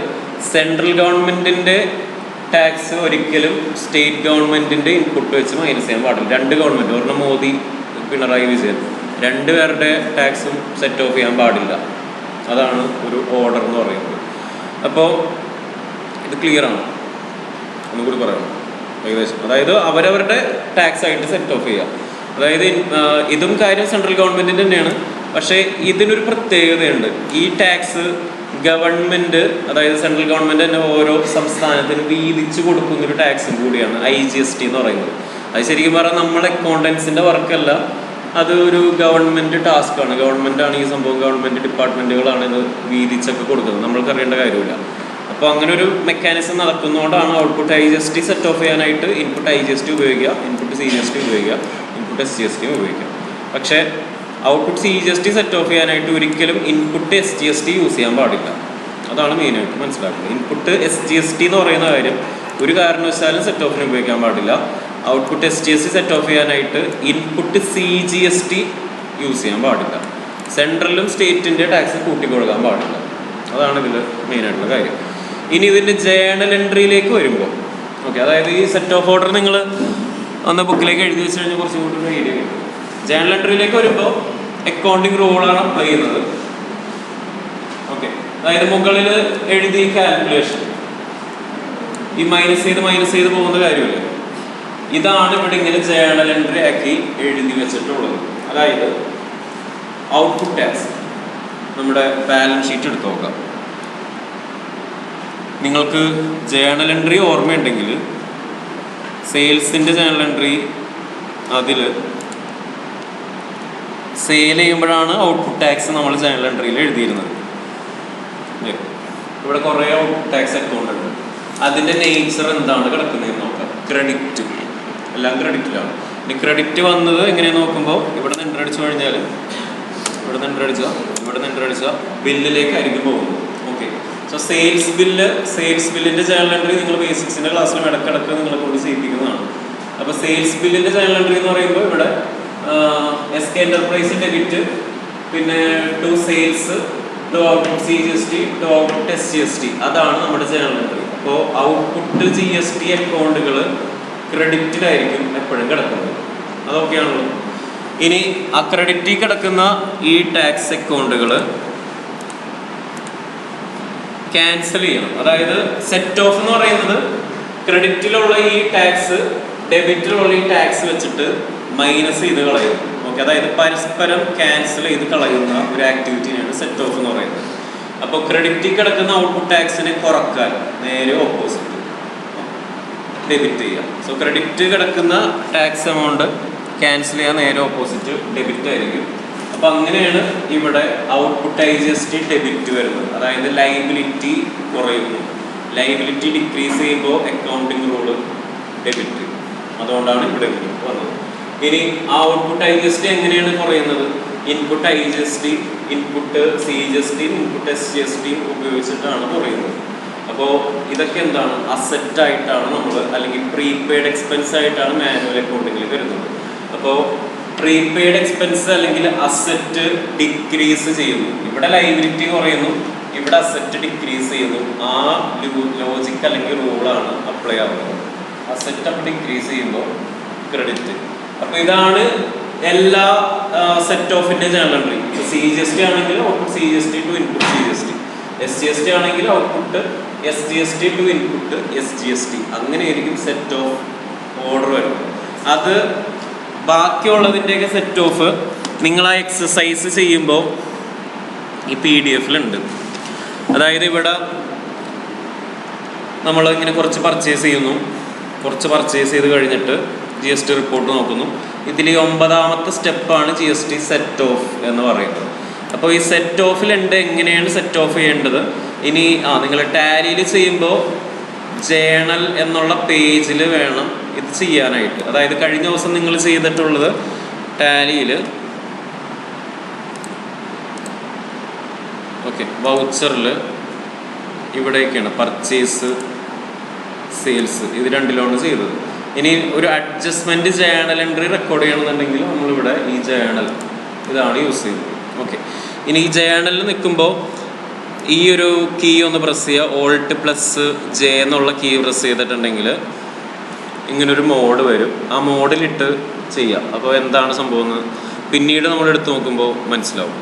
സെൻട്രൽ ഗവൺമെൻറ്റിൻ്റെ ടാക്സ് ഒരിക്കലും സ്റ്റേറ്റ് ഗവൺമെൻറ്റിൻ്റെ ഇൻപുട്ട് വെച്ച് മൈനസ് ചെയ്യാൻ പാടില്ല. രണ്ട് ഗവൺമെൻറ്, ഒരെണ്ണം മോദി, പിണറായി വിജയൻ, രണ്ടുപേരുടെ ടാക്സും സെറ്റ് ഓഫ് ചെയ്യാൻ പാടില്ല. അതാണ് ഒരു ഓർഡർ എന്ന് പറയുന്നത്. അപ്പോൾ ഇത് ക്ലിയർ ആണ്, ഒന്നുകൂടി പറയണം ഏകദേശം. അതായത് അവരവരുടെ ടാക്സ് ആയിട്ട് സെറ്റ് ഓഫ് ചെയ്യുക. അതായത് ഇതും കാര്യം സെൻട്രൽ ഗവൺമെൻറ്റിൻ്റെ തന്നെയാണ്. പക്ഷേ ഇതിനൊരു പ്രത്യേകതയുണ്ട്. ഈ ടാക്സ് ഗവൺമെൻറ്, അതായത് സെൻട്രൽ ഗവൺമെൻറ് തന്നെ ഓരോ സംസ്ഥാനത്തിന് വീതിച്ചു കൊടുക്കുന്നൊരു ടാക്സും കൂടിയാണ് IGST എന്ന് പറയുന്നത്. അത് ശരിക്കും പറഞ്ഞാൽ നമ്മൾ അക്കൗണ്ടൻസിൻ്റെ വർക്കല്ല, അത് ഒരു ഗവൺമെൻറ് ടാസ്ക്കാണ്. ഗവൺമെൻറ്റാണ് ഈ സംഭവം, ഗവൺമെൻറ് ഡിപ്പാർട്ട്മെൻറ്റുകളാണ് ഇത് വീതിച്ചൊക്കെ കൊടുക്കുന്നത്, നമ്മൾക്ക് അറിയേണ്ട കാര്യമില്ല. അപ്പോൾ അങ്ങനെ ഒരു മെക്കാനിസം നടക്കുന്നതുകൊണ്ടാണ് ഔട്ട്പുട്ട് IGST സെറ്റ് ഓഫ് ചെയ്യാനായിട്ട് ഇൻപുട്ട് IGST ഉപയോഗിക്കുക, ഇൻപുട്ട് CGST ഉപയോഗിക്കുക, ഇൻപുട്ട് SGST ഉപയോഗിക്കുക. പക്ഷേ ഔട്ട്പുട്ട് CGST സെറ്റ് ഓഫ് ചെയ്യാനായിട്ട് ഒരിക്കലും ഇൻപുട്ട് SGST യൂസ് ചെയ്യാൻ പാടില്ല. അതാണ് മെയിനായിട്ട് മനസ്സിലാക്കുന്നത്. ഇൻപുട്ട് SGST എന്ന് പറയുന്ന കാര്യം ഒരു കാരണവശാലും സെറ്റ് ഓഫിന് ഉപയോഗിക്കാൻ പാടില്ല. ഔട്ട്പുട്ട് SGST സെറ്റ് ഓഫ് ചെയ്യാനായിട്ട് ഇൻപുട്ട് CGST യൂസ് ചെയ്യാൻ പാടില്ല. സെൻട്രലും സ്റ്റേറ്റിൻ്റെ ടാക്സ് കൂട്ടിക്കൊടുക്കാൻ പാടില്ല. അതാണ് ഇതിൽ മെയിനായിട്ടുള്ള കാര്യം. ഇനി ഇതിൻ്റെ ജേണൽ എൻട്രിയിലേക്ക് വരുമ്പോൾ ഓക്കെ, അതായത് ഈ സെറ്റ് ഓഫ് ഓർഡർ നിങ്ങൾ ഒന്ന് ബുക്കിലേക്ക് എഴുതി വെച്ച് കഴിഞ്ഞാൽ കുറച്ചും കൂടി ഒരു ഐഡിയ കിട്ടും. ജേണൽ എൻട്രിയിലേക്ക് വരുമ്പോൾ അക്കൗണ്ടിങ് റൂളാണ് അപ്ലൈ ചെയ്യുന്നത്. ഓക്കെ, അതായത് മുകളിൽ എഴുതി കാൽക്കുലേഷൻ, ഈ മൈനസ് ചെയ്ത് പോകുന്ന കാര്യമില്ല. ഇതാണ് ഇവിടെ ഇങ്ങനെ ജേണൽ എൻട്രി ആക്കി എഴുതി വെച്ചിട്ടുള്ളത്. അതായത് ഔട്ട്പുട്ട് ടാക്സ്, നമ്മുടെ ബാലൻസ് ഷീറ്റ് എടുത്ത് നോക്കാം. നിങ്ങൾക്ക് ജേണൽ എൻട്രി ഓർമ്മയുണ്ടെങ്കിൽ സെയിൽസിൻ്റെ ജേണൽ എൻട്രി, അതിൽ സെയിൽ ചെയ്യുമ്പോഴാണ് ഔട്ട്പുട്ട് ടാക്സ് നമ്മൾ ജേണൽ എൻട്രിയിൽ എഴുതിയിരുന്നത്. ഇവിടെ കുറേ ഔട്ട്പുട്ട് ടാക്സ് അക്കൗണ്ട് ഉണ്ട്. അതിൻ്റെ നേച്ചർ എന്താണ് കിടക്കുന്നതെന്ന് നോക്കാം. ക്രെഡിറ്റ് എല്ലാം ക്രെഡിറ്റിലാണ്. ഇനി ക്രെഡിറ്റ് വന്നത് എങ്ങനെയാണെന്ന് നോക്കുമ്പോൾ ഇവിടെ നിന്ന് എൻ്റർ അടിച്ചു കഴിഞ്ഞാൽ ഇവിടെ നിന്ന് എൻ്റർ അടിച്ചാൽ ബില്ലിലേക്കായിരിക്കും പോകുന്നത്. ഓക്കെ, സോ സെയിൽസ് ബില്ലിൻ്റെ ജേണൽ എൻട്രി നിങ്ങൾ ബേസിക്സിൻ്റെ ക്ലാസ്സിലും ഇടക്കിടക്ക് നിങ്ങളെ കൊണ്ട് ചെയ്യിപ്പിക്കുന്നതാണ്. അപ്പോൾ സെയിൽസ് ബില്ലിൻ്റെ ജേണൽ എൻട്രി എന്ന് പറയുമ്പോൾ ഇവിടെ SK Enterprise ഡെബിറ്റ്, പിന്നെ to sales, to output CGST, to output SGST, അതാണ് നമ്മുടെ ജേണൽ എൻട്രി. അപ്പോൾ ഔട്ട്പുട്ട് GST അക്കൗണ്ടുകൾ ക്രെഡിറ്റിലായിരിക്കും എപ്പോഴും കിടക്കുന്നത്. അതൊക്കെയാണല്ലോ. ഇനി ആ ക്രെഡിറ്റിൽ കിടക്കുന്ന ഈ ടാക്സ് അക്കൗണ്ടുകൾ ക്യാൻസൽ ചെയ്യണം. അതായത് സെറ്റ് ഓഫ് എന്ന് പറയുന്നത് ക്രെഡിറ്റിലുള്ള ഈ ടാക്സ് ഡെബിറ്റിലുള്ള ഈ ടാക്സ് വെച്ചിട്ട് മൈനസ് ചെയ്ത് കളയും. ഓക്കെ, അതായത് പരസ്പരം ക്യാൻസൽ ചെയ്ത് കളയുന്ന ഒരു ആക്ടിവിറ്റിയാണ് സെറ്റ് ഓഫ് എന്ന് പറയുന്നത്. അപ്പോൾ ക്രെഡിറ്റിൽ കിടക്കുന്ന ഔട്ട്പുട്ട് ടാക്സിനെ കുറക്കാൻ നേരെ ഓപ്പോസിറ്റ് ഡെബിറ്റ് ചെയ്യാം. സോ ക്രെഡിറ്റ് കിടക്കുന്ന ടാക്സ് എമൗണ്ട് ക്യാൻസൽ ചെയ്യാൻ നേരെ ഓപ്പോസിറ്റ് ഡെബിറ്റ് ആയിരിക്കും. അപ്പോൾ അങ്ങനെയാണ് ഇവിടെ ഔട്ട്പുട്ട് IGST ഡെബിറ്റ് വരുന്നത്. അതായത് ലൈബിലിറ്റി കുറയുന്നു. ലൈബിലിറ്റി ഡിക്രീസ് ചെയ്യുമ്പോൾ അക്കൗണ്ടിങ് റൂള് ഡെബിറ്റ്, അതുകൊണ്ടാണ് ഇവിടെ വന്നത്. ഇനി ഔട്ട്പുട്ട് IGST എങ്ങനെയാണ് കുറയുന്നത്? Input IGST, input CGST, input SGST ഉപയോഗിച്ചിട്ടാണ് കുറയുന്നത്. അപ്പോൾ ഇതൊക്കെ എന്താണ്? അസറ്റ് ആയിട്ടാണ് നമ്മൾ, അല്ലെങ്കിൽ പ്രീപെയ്ഡ് എക്സ്പെൻസ് ആയിട്ടാണ് മാനുവൽ അക്കൗണ്ടിങ്ങിൽ വരുന്നത്. അപ്പോൾ പ്രീപെയ്ഡ് എക്സ്പെൻസ് അല്ലെങ്കിൽ അസറ്റ് ഡിക്രീസ് ചെയ്യുന്നു. ഇവിടെ ലൈബിലിറ്റി കുറയുന്നു, ഇവിടെ അസറ്റ് ഡിക്രീസ് ചെയ്യുന്നു. ആ ലോജിക് അല്ലെങ്കിൽ റൂളാണ് അപ്ലൈ ആവുന്നത്. അസറ്റ് അപ്പോൾ ഡിക്രീസ് ചെയ്യുമ്പോൾ ക്രെഡിറ്റ്. അപ്പോൾ ഇതാണ് എല്ലാ സെറ്റ് ഓഫിൻ്റെ ജേണൽ എൻട്രി. CGST ആണെങ്കിൽ output CGST to input CGST, SGST ആണെങ്കിൽ output SGST to input SGST. അങ്ങനെയായിരിക്കും സെറ്റ് ഓഫ് ഓർഡർ വരുന്നത്. അത് ബാക്കിയുള്ളതിൻ്റെയൊക്കെ സെറ്റ് ഓഫ് നിങ്ങൾ ആ എക്സസൈസ് ചെയ്യുമ്പോൾ ഈ PDF-ലുണ്ട്. അതായത് ഇവിടെ നമ്മൾ ഇങ്ങനെ കുറച്ച് പർച്ചേസ് ചെയ്യുന്നു. കുറച്ച് പർച്ചേസ് ചെയ്ത് കഴിഞ്ഞിട്ട് GST റിപ്പോർട്ട് നോക്കുന്നു. ഇതിൽ 9ാമത്തെ സ്റ്റെപ്പാണ് GST സെറ്റ് ഓഫ് എന്ന് പറയുന്നത്. അപ്പോൾ ഈ സെറ്റ് ഓഫിലുണ്ട് എങ്ങനെയാണ് സെറ്റ് ഓഫ് ചെയ്യേണ്ടത്. ഇനി നിങ്ങൾ ടാലിയിൽ ചെയ്യുമ്പോൾ ജേണൽ എന്നുള്ള പേജിൽ വേണം ഇത് ചെയ്യാനായിട്ട്. അതായത് കഴിഞ്ഞ ദിവസം നിങ്ങൾ ചെയ്തിട്ടുള്ളത് ടാലിയിൽ ഓക്കെ വൗച്ചറിൽ ഇവിടെയൊക്കെയാണ് പർച്ചേസ് സെയിൽസ്, ഇത് രണ്ടിലാണ് ചെയ്തത്. ഇനി ഒരു അഡ്ജസ്റ്റ്മെൻറ്റ് ജേണൽ എൻട്രി റെക്കോർഡ് ചെയ്യണമെന്നുണ്ടെങ്കിൽ നമ്മളിവിടെ ഈ ജേണൽ ഇതാണ് യൂസ് ചെയ്യുന്നത്. ഓക്കെ, ഇനി ഈ ജേണലിൽ നിൽക്കുമ്പോൾ ഈ ഒരു കീ ഒന്ന് പ്രസ് ചെയ്യുക. Alt+J എന്നുള്ള കീ പ്രസ് ചെയ്തിട്ടുണ്ടെങ്കിൽ ഇങ്ങനൊരു മോഡ് വരും. ആ മോഡിലിട്ട് ചെയ്യാം. അപ്പോൾ എന്താണ് സംഭവം പിന്നീട് നമ്മൾ എടുത്ത് നോക്കുമ്പോൾ മനസ്സിലാവും.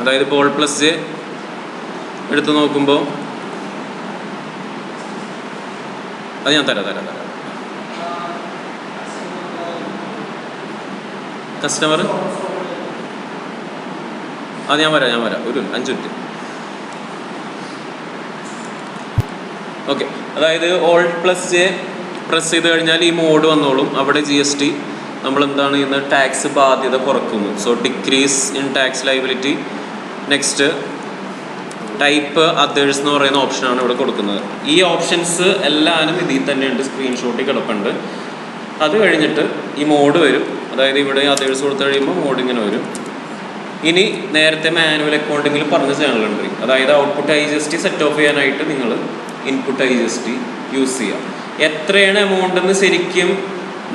അതായത് ഇപ്പോൾ Alt+J എടുത്ത് നോക്കുമ്പോൾ അത് ഞാൻ തരാം. കസ്റ്റമർ അത് ഞാൻ വരാം ഒരു 5 മിനിറ്റ്. ഓക്കെ, അതായത് Alt+J പ്രസ് ചെയ്ത് കഴിഞ്ഞാൽ ഈ മോഡ് വന്നോളും. അവിടെ GST നമ്മൾ എന്താണ് ചെയ്യുന്നത്? ടാക്സ് ബാധ്യത കുറക്കുന്നു. So decrease in tax liability. Next type others എന്ന് പറയുന്ന ഓപ്ഷനാണ് ഇവിടെ കൊടുക്കുന്നത്. ഈ ഓപ്ഷൻസ് എല്ലാവരും ഇതിൽ തന്നെയുണ്ട്, സ്ക്രീൻഷോട്ടിൽ കിടപ്പുണ്ട്. അത് കഴിഞ്ഞിട്ട് ഈ മോഡ് വരും. അതായത് ഇവിടെ അതേഴ്സ് കൊടുത്തു കഴിയുമ്പോൾ മോഡ് ഇങ്ങനെ വരും. ഇനി നേരത്തെ മാനുവൽ അക്കൗണ്ടിങ്ങിൽ പറഞ്ഞ ജേണൽ എൻട്രി, അതായത് ഔട്ട്പുട്ട് IGST സെറ്റ് ഓഫ് ചെയ്യാനായിട്ട് നിങ്ങൾ ഇൻപുട്ട് IGST യൂസ് ചെയ്യാം. എത്രയാണ് എമൗണ്ട് എന്ന് ശരിക്കും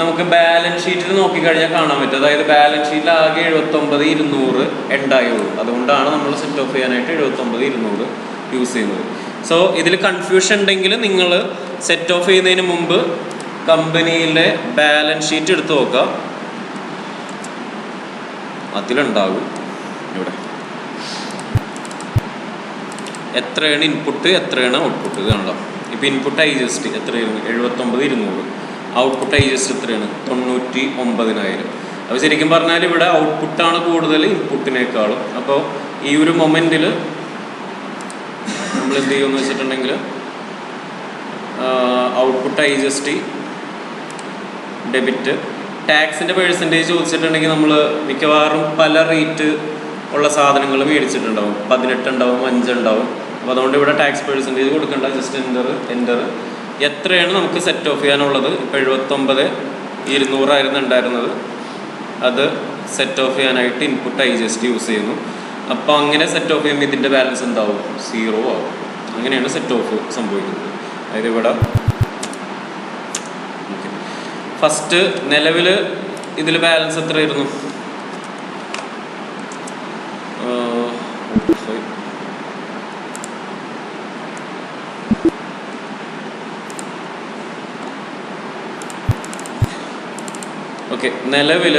നമുക്ക് ബാലൻസ് ഷീറ്റിൽ നോക്കിക്കഴിഞ്ഞാൽ കാണാൻ പറ്റും. അതായത് ബാലൻസ് ഷീറ്റിൽ ആകെ 79,200 ഉണ്ടായുള്ളൂ. അതുകൊണ്ടാണ് നമ്മൾ സെറ്റ് ഓഫ് ചെയ്യാനായിട്ട് 79,200 യൂസ് ചെയ്യുന്നത്. സോ ഇതിൽ കൺഫ്യൂഷൻ ഉണ്ടെങ്കിൽ നിങ്ങൾ സെറ്റ് ഓഫ് ചെയ്യുന്നതിന് മുമ്പ് കമ്പനിയിലെ ബാലൻസ് ഷീറ്റ് എടുത്ത് നോക്കുക. അതിലുണ്ടാകും ഇവിടെ എത്രയാണ് ഇൻപുട്ട്, എത്രയാണ് ഔട്ട്പുട്ട്. ഇത് കണ്ടോ? ഇപ്പോൾ ഇൻപുട്ട് IGST എത്രയാണ്? 79,200. ഔട്ട്പുട്ട് IGST എത്രയാണ്? 99,000. അപ്പോൾ ശരിക്കും പറഞ്ഞാൽ ഇവിടെ ഔട്ട്പുട്ടാണ് കൂടുതൽ ഇൻപുട്ടിനേക്കാളും. അപ്പോൾ ഈ ഒരു മൊമെൻറ്റിൽ നമ്മൾ എന്ത് ചെയ്യുമെന്ന് വെച്ചിട്ടുണ്ടെങ്കിൽ ഔട്ട്പുട്ട് IGST ഡെബിറ്റ്. ടാക്സിൻ്റെ പേഴ്സൻറ്റേജ് ചോദിച്ചിട്ടുണ്ടെങ്കിൽ നമ്മൾ മിക്കവാറും പല റേറ്റ് ഉള്ള സാധനങ്ങൾ മേടിച്ചിട്ടുണ്ടാവും. 18 ഉണ്ടാവും, 5 ഉണ്ടാവും. അപ്പോൾ അതുകൊണ്ട് ഇവിടെ ടാക്സ് പേഴ്സൻറ്റേജ് കൊടുക്കേണ്ട. ജസ്റ്റ് എൻ്റർ എത്രയാണ് നമുക്ക് സെറ്റ് ഓഫ് ചെയ്യാനുള്ളത്. ഇപ്പോൾ 79 200 ഉണ്ടായിരുന്നത്. അത് സെറ്റ് ഓഫ് ചെയ്യാനായിട്ട് ഇൻപുട്ട് IGST യൂസ് ചെയ്യുന്നു. അപ്പോൾ അങ്ങനെ സെറ്റ് ഓഫ് ചെയ്യുമ്പോൾ ഇതിൻ്റെ ബാലൻസ് എന്താവും? 0 ആവും. അങ്ങനെയാണ് സെറ്റ് ഓഫ് സംഭവിക്കുന്നത്. അതായത് ഇവിടെ ഫസ്റ്റ് നിലവിൽ ഇതിൽ ബാലൻസ് എത്രയായിരുന്നു? ഓക്കെ, നിലവിൽ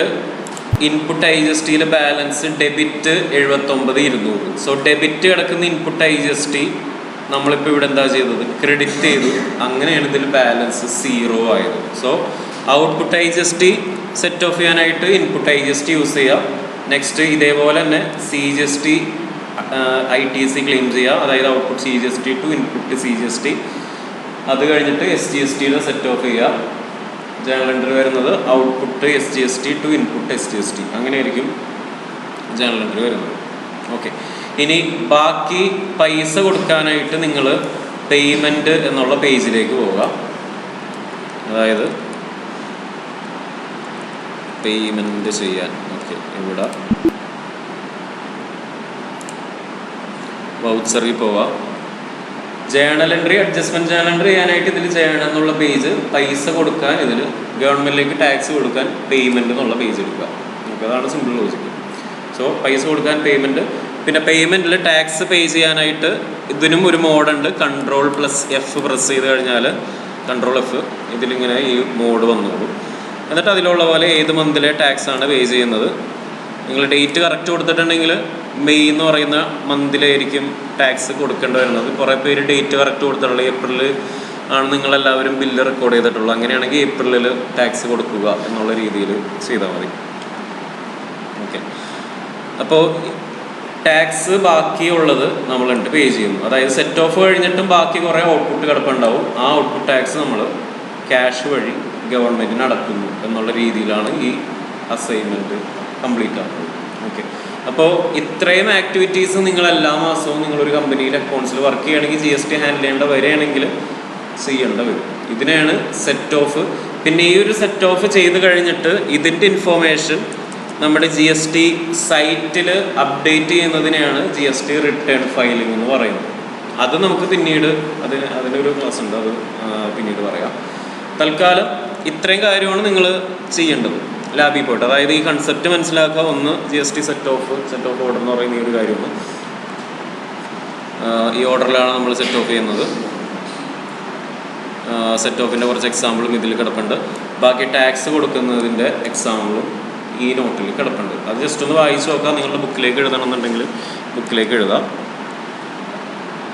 ഇൻപുട്ട് IGSTയിലെ ബാലൻസ് ഡെബിറ്റ് 79,200. സോ ഡെബിറ്റ് കിടക്കുന്ന ഇൻപുട്ട് IGST നമ്മളിപ്പോൾ ഇവിടെ എന്താ ചെയ്തത്? ക്രെഡിറ്റ് ചെയ്തു. അങ്ങനെയാണ് ഇതിൽ ബാലൻസ് 0 ആയത്. So output IGST set off ചെയ്യാനായിട്ട് ഇൻപുട്ട് IGST യൂസ് ചെയ്യുക. നെക്സ്റ്റ് ഇതേപോലെ തന്നെ CGST ITC ക്ലെയിം ചെയ്യുക. അതായത് output CGST to input CGST. അത് കഴിഞ്ഞിട്ട് SGSTയുടെ സെറ്റ് ഓഫ് ചെയ്യുക. ജേണൽ എൻട്രി വരുന്നത് output SGST to input SGST. അങ്ങനെയായിരിക്കും ജേണൽ എൻട്രി വരുന്നത്. ഓക്കെ, ഇനി ബാക്കി പൈസ കൊടുക്കാനായിട്ട് നിങ്ങൾ പേയ്മെൻറ്റ് എന്നുള്ള പേജിലേക്ക് പോവുക. അതായത് പേയ്മെൻറ്റ് ചെയ്യാൻ ഓക്കെ, ഇവിടെ വൗച്ചറിൽ പോവാം. Journal entry adjustment journal entry ചെയ്യാനായിട്ട് ഇതിൽ ജേണൽ എന്നുള്ള പേജ്, പൈസ കൊടുക്കാൻ ഇതിൽ ഗവൺമെൻറ്റിലേക്ക് ടാക്സ് കൊടുക്കാൻ പേയ്മെൻറ്റ് എന്നുള്ള പേജ് എടുക്കുക. നമുക്ക് അതാണ് സിമ്പിൾ ലോജിക്ക്. സോ പൈസ കൊടുക്കാൻ പേയ്മെൻറ്റ്, പിന്നെ പേയ്മെൻറ്റിൽ ടാക്സ് പേ ചെയ്യാനായിട്ട് ഇതിനും ഒരു മോഡുണ്ട്. Ctrl+F പ്രസ് ചെയ്ത് കഴിഞ്ഞാൽ Ctrl+F ഇതിലിങ്ങനെ ഈ മോഡ് വന്നോളൂ. എന്നിട്ട് അതിലുള്ള പോലെ ഏത് മന്തിലെ ടാക്സ് ആണ് പേ ചെയ്യുന്നത്. നിങ്ങൾ ഡേറ്റ് കറക്റ്റ് കൊടുത്തിട്ടുണ്ടെങ്കിൽ മെയ് എന്ന് പറയുന്ന മന്തിലായിരിക്കും ടാക്സ് കൊടുക്കേണ്ടി വരുന്നത്. കുറേ പേര് ഡേറ്റ് കറക്റ്റ് കൊടുത്തിട്ടുള്ളത് ഏപ്രിൽ ആണ് നിങ്ങളെല്ലാവരും ബില്ല് റെക്കോർഡ് ചെയ്തിട്ടുള്ളൂ. അങ്ങനെയാണെങ്കിൽ ഏപ്രിലിൽ ടാക്സ് കൊടുക്കുക എന്നുള്ള രീതിയിൽ ചെയ്താൽ മതി. ഓക്കെ, അപ്പോൾ ടാക്സ് ബാക്കിയുള്ളത് നമ്മൾ പേ ചെയ്യുന്നു. അതായത് സെറ്റ് ഓഫ് കഴിഞ്ഞിട്ടും ബാക്കി കുറേ ഔട്ട്പുട്ട് കിടപ്പുണ്ടാവും. ആ ഔട്ട്പുട്ട് ടാക്സ് നമ്മൾ ക്യാഷ് വഴി ഗവൺമെൻറ്റിന് അടക്കുന്നു എന്നുള്ള രീതിയിലാണ് ഈ അസൈൻമെൻറ്റ് കംപ്ലീറ്റ് ആക്കുന്നത്. ഓക്കെ, അപ്പോൾ ഇത്രയും ആക്ടിവിറ്റീസ് നിങ്ങൾ എല്ലാ മാസവും നിങ്ങളൊരു കമ്പനിയിൽ അക്കൗണ്ട്സിൽ വർക്ക് ചെയ്യുകയാണെങ്കിൽ GST ഹാൻഡിൽ ചെയ്യേണ്ട വരികയാണെങ്കിൽ ചെയ്യേണ്ട വരും. ഇതിനെയാണ് സെറ്റ് ഓഫ്. പിന്നെ ഈ ഒരു സെറ്റ് ഓഫ് ചെയ്ത് കഴിഞ്ഞിട്ട് ഇതിൻ്റെ ഇൻഫോർമേഷൻ നമ്മുടെ GST സൈറ്റിൽ അപ്ഡേറ്റ് ചെയ്യുന്നതിനെയാണ് GST റിട്ടേൺ ഫയലിംഗ് എന്ന് പറയുന്നത്. അത് നമുക്ക് പിന്നീട് അതിനൊരു ക്ലാസ് ഉണ്ട്, അത് പിന്നീട് പറയാം. തൽക്കാലം ഇത്രയും കാര്യമാണ് നിങ്ങൾ ചെയ്യേണ്ടത് ലാബിൽ പോയിട്ട്. അതായത് ഈ കൺസെപ്റ്റ് മനസ്സിലാക്കുക. ഒന്ന് GST സെറ്റ് ഓഫ് ഓർഡർ എന്ന് പറയുന്ന ഈ ഒരു കാര്യമാണ്. ഈ ഓർഡറിലാണ് നമ്മൾ സെറ്റ് ഓഫ് ചെയ്യുന്നത്. സെറ്റ് ഓഫിൻ്റെ കുറച്ച് എക്സാമ്പിളും ഇതിൽ കിടപ്പുണ്ട്. ബാക്കി ടാക്സ് കൊടുക്കുന്നതിൻ്റെ എക്സാമ്പിളും ഈ നോട്ടിൽ കിടപ്പുണ്ട്. അത് ജസ്റ്റ് ഒന്ന് വായിച്ച് നോക്കാം. നിങ്ങളുടെ ബുക്കിലേക്ക് എഴുതണമെന്നുണ്ടെങ്കിൽ ബുക്കിലേക്ക് എഴുതാം.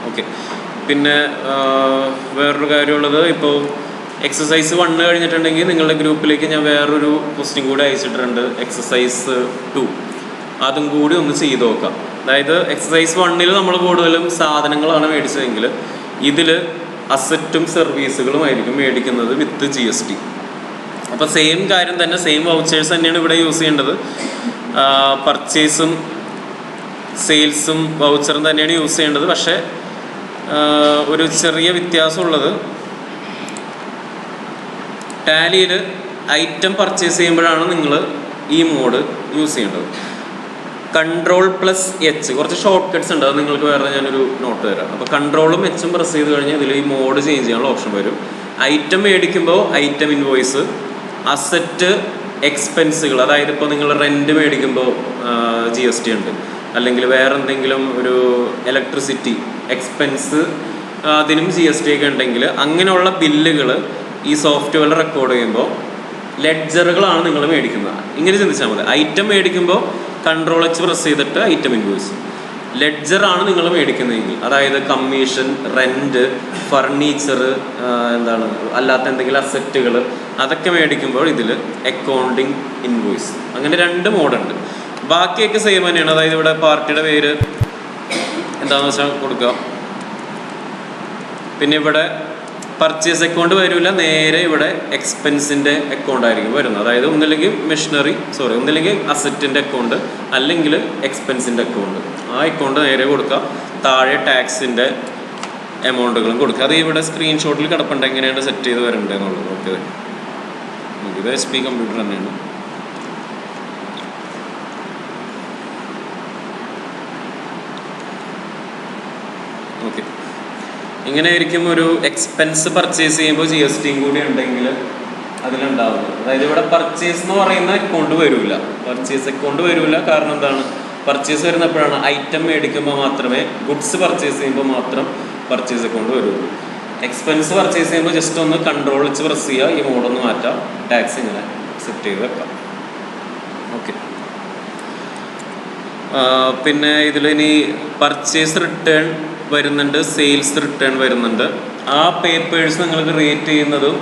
ഓക്കെ, പിന്നെ വേറൊരു കാര്യമുള്ളത്, ഇപ്പോൾ എക്സസൈസ് 1 കഴിഞ്ഞിട്ടുണ്ടെങ്കിൽ നിങ്ങളുടെ ഗ്രൂപ്പിലേക്ക് ഞാൻ വേറൊരു ക്വസ്റ്റ്യൻ കൂടി അയച്ചിട്ടുണ്ട്, എക്സസൈസ് 2. അതും കൂടി ഒന്ന് ചെയ്ത് നോക്കാം. അതായത് എക്സസൈസ് 1 നമ്മൾ കൂടുതലും സാധനങ്ങളാണ് മേടിച്ചതെങ്കിൽ ഇതിൽ അസറ്റും സർവീസുകളുമായിരിക്കും മേടിക്കുന്നത് വിത്ത് GST. അപ്പോൾ സെയിം കാര്യം തന്നെ, സെയിം വൗച്ചേഴ്സ് തന്നെയാണ് ഇവിടെ യൂസ് ചെയ്യേണ്ടത്. പർച്ചേസും സെയിൽസും വൗച്ചറും തന്നെയാണ് യൂസ് ചെയ്യേണ്ടത്. പക്ഷേ ഒരു ചെറിയ വ്യത്യാസമുള്ളത്, ടാലിയിൽ ഐറ്റം പർച്ചേസ് ചെയ്യുമ്പോഴാണ് നിങ്ങൾ ഈ മോഡ് യൂസ് ചെയ്യേണ്ടത്. Ctrl+H കുറച്ച് ഷോർട്ട് കട്ട്സ് ഉണ്ട്, അത് നിങ്ങൾക്ക് വേറെ ഞാനൊരു നോട്ട് തരാം. അപ്പോൾ Ctrl+ഉം H-ഉം പ്രസ് ചെയ്ത് കഴിഞ്ഞാൽ ഇതിൽ ഈ മോഡ് ചേഞ്ച് ചെയ്യാനുള്ള ഓപ്ഷൻ വരും. ഐറ്റം മേടിക്കുമ്പോൾ ഐറ്റം ഇൻവോയ്സ്, അസറ്റ് എക്സ്പെൻസുകൾ, അതായത് ഇപ്പോൾ നിങ്ങൾ റെൻറ്റ് മേടിക്കുമ്പോൾ GST ഉണ്ട്, അല്ലെങ്കിൽ വേറെ എന്തെങ്കിലും ഒരു ഇലക്ട്രിസിറ്റി എക്സ്പെൻസ് അതിനും GST ഒക്കെ ഉണ്ടെങ്കിൽ അങ്ങനെയുള്ള ബില്ലുകൾ ഈ സോഫ്റ്റ്വെയറിൽ റെക്കോർഡ് ചെയ്യുമ്പോൾ ലെഡ്ജറുകളാണ് നിങ്ങൾ മേടിക്കുന്നത്. ഇങ്ങനെ ചിന്തിച്ചാൽ മതി. ഐറ്റം മേടിക്കുമ്പോൾ Ctrl+H പ്രസ് ചെയ്തിട്ട് ഐറ്റം ഇൻവോയ്സ്. ലെഡ്ജറാണ് നിങ്ങൾ മേടിക്കുന്നതെങ്കിൽ, അതായത് കമ്മീഷൻ, റെൻറ്റ്, ഫർണിച്ചർ, അല്ലാത്ത എന്തെങ്കിലും അസറ്റുകൾ, അതൊക്കെ മേടിക്കുമ്പോൾ ഇതിൽ അക്കൗണ്ടിങ് ഇൻവോയ്സ്. അങ്ങനെ 2 മോഡുണ്ട്. ബാക്കിയൊക്കെ സെയിം തന്നെയാണ്. അതായത് ഇവിടെ പാർട്ടിയുടെ പേര് എന്താണെന്ന് വെച്ചാൽ കൊടുക്കുക. പിന്നെ ഇവിടെ പർച്ചേസ് അക്കൗണ്ട് വരില്ല, നേരെ ഇവിടെ എക്സ്പെൻസിൻ്റെ അക്കൗണ്ട് ആയിരിക്കും വരുന്നത്. അതായത് ഒന്നില്ലെങ്കിൽ അസറ്റിൻ്റെ അക്കൗണ്ട്, അല്ലെങ്കിൽ എക്സ്പെൻസിൻ്റെ അക്കൗണ്ട്. ആ അക്കൗണ്ട് നേരെ കൊടുക്കുക. താഴെ ടാക്സിൻ്റെ എമൗണ്ടുകളും കൊടുക്കുക. അത് ഇവിടെ സ്ക്രീൻഷോട്ടിൽ കിടപ്പുണ്ട്, എങ്ങനെയാണ് സെറ്റ് ചെയ്ത് വരേണ്ടതെന്നുള്ളത്. ഓക്കെ, ഇത് HP കമ്പ്യൂട്ടർ തന്നെയാണ്. ഓക്കെ, ഇങ്ങനെ ആയിരിക്കും ഒരു എക്സ്പെൻസ് പർച്ചേസ് ചെയ്യുമ്പോൾ GST കൂടി ഉണ്ടെങ്കിൽ അതിലുണ്ടാവുന്നത്. അതായത് ഇവിടെ പർച്ചേസ് എന്ന് പറയുന്ന അക്കൗണ്ട് വരില്ല, പർച്ചേസ് അക്കൗണ്ട് വരില്ല. കാരണം എന്താണ്? പർച്ചേസ് വരുന്നപ്പോഴാണ് ഐറ്റം മേടിക്കുമ്പോൾ മാത്രമേ, ഗുഡ്സ് പർച്ചേസ് ചെയ്യുമ്പോൾ മാത്രം പർച്ചേസ് അക്കൗണ്ട് വരുള്ളൂ. എക്സ്പെൻസ് പർച്ചേസ് ചെയ്യുമ്പോൾ ജസ്റ്റ് ഒന്ന് കൺട്രോൾ വെച്ച് പ്രസ് ചെയ്യുക, ഈ മോഡൊന്ന് മാറ്റാം, ടാക്സ് ഇങ്ങനെ സെറ്റ് ചെയ്ത് വെക്കാം. ഓക്കെ, പിന്നെ ഇതിലിനി പർച്ചേസ് റിട്ടേൺ വരുന്നുണ്ട്, സെയിൽസ് റിട്ടേൺ വരുന്നുണ്ട്. ആ പേപ്പേഴ്സ് നിങ്ങൾ ക്രിയേറ്റ് ചെയ്യുന്നതും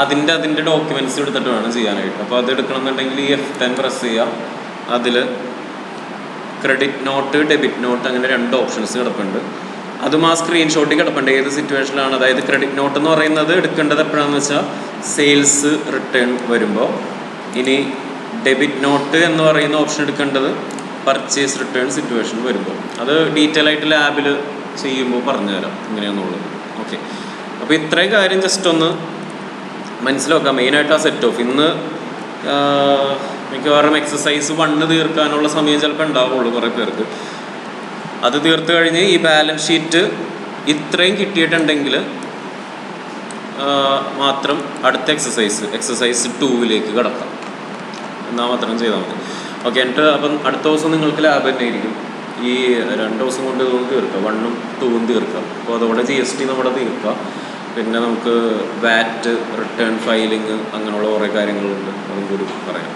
അതിൻ്റെ ഡോക്യുമെൻറ്റ്സ് എടുത്തിട്ട് വേണം ചെയ്യാനായിട്ട്. അപ്പോൾ അത് എടുക്കണമെന്നുണ്ടെങ്കിൽ ഈ F10 പ്രസ് ചെയ്യാം. അതിൽ ക്രെഡിറ്റ് നോട്ട്, ഡെബിറ്റ് നോട്ട്, അങ്ങനെ 2 ഓപ്ഷൻസ് കിടപ്പുണ്ട്. അതും ആ സ്ക്രീൻഷോട്ടിൽ കിടപ്പുണ്ട് ഏത് സിറ്റുവേഷനിലാണ്. അതായത് ക്രെഡിറ്റ് നോട്ട് എന്ന് പറയുന്നത് എടുക്കേണ്ടത് എപ്പോഴാണെന്ന് വെച്ചാൽ സെയിൽസ് റിട്ടേൺ വരുമ്പോൾ. ഇനി ഡെബിറ്റ് നോട്ട് എന്ന് പറയുന്ന ഓപ്ഷൻ എടുക്കേണ്ടത് പർച്ചേസ് റിട്ടേൺ സിറ്റുവേഷൻ വരുമ്പോൾ. അത് ഡീറ്റെയിൽ ആയിട്ട് ലാബിൽ ചെയ്യുമ്പോൾ പറഞ്ഞുതരാം ഇങ്ങനെയാണെന്നുള്ളത്. ഓക്കെ, അപ്പോൾ ഇത്രയും കാര്യം ജസ്റ്റ് ഒന്ന് മനസ്സിലാക്കാം. മെയിനായിട്ട് ആ സെറ്റ് ഓഫ് ഇന്ന് മിക്കവാറും എക്സസൈസ് 1 തീർക്കാനുള്ള സമയം ചിലപ്പോൾ ഉണ്ടാവുള്ളൂ കുറേ പേർക്ക്. അത് തീർത്ത് കഴിഞ്ഞ് ഈ ബാലൻസ് ഷീറ്റ് ഇത്രയും കിട്ടിയിട്ടുണ്ടെങ്കിൽ മാത്രം അടുത്ത എക്സസൈസ് 2 കടക്കാം. എന്നാൽ മാത്രം ചെയ്താൽ മതി. ഓക്കെ, എന്നിട്ട് അപ്പം അടുത്ത ദിവസം നിങ്ങൾക്ക് ലാബ് തന്നെ ആയിരിക്കും. ഈ 2 ദിവസം കൊണ്ട് ഇതൊന്നും തീർക്കാം, 1ഉം 2ഉം തീർക്കാം. അപ്പോൾ അതോടെ GST നമ്മുടെ തീർക്കാം. പിന്നെ നമുക്ക് VAT റിട്ടേൺ ഫയലിങ് അങ്ങനെയുള്ള കുറേ കാര്യങ്ങളുണ്ട്, അതും കൂടി പറയാം.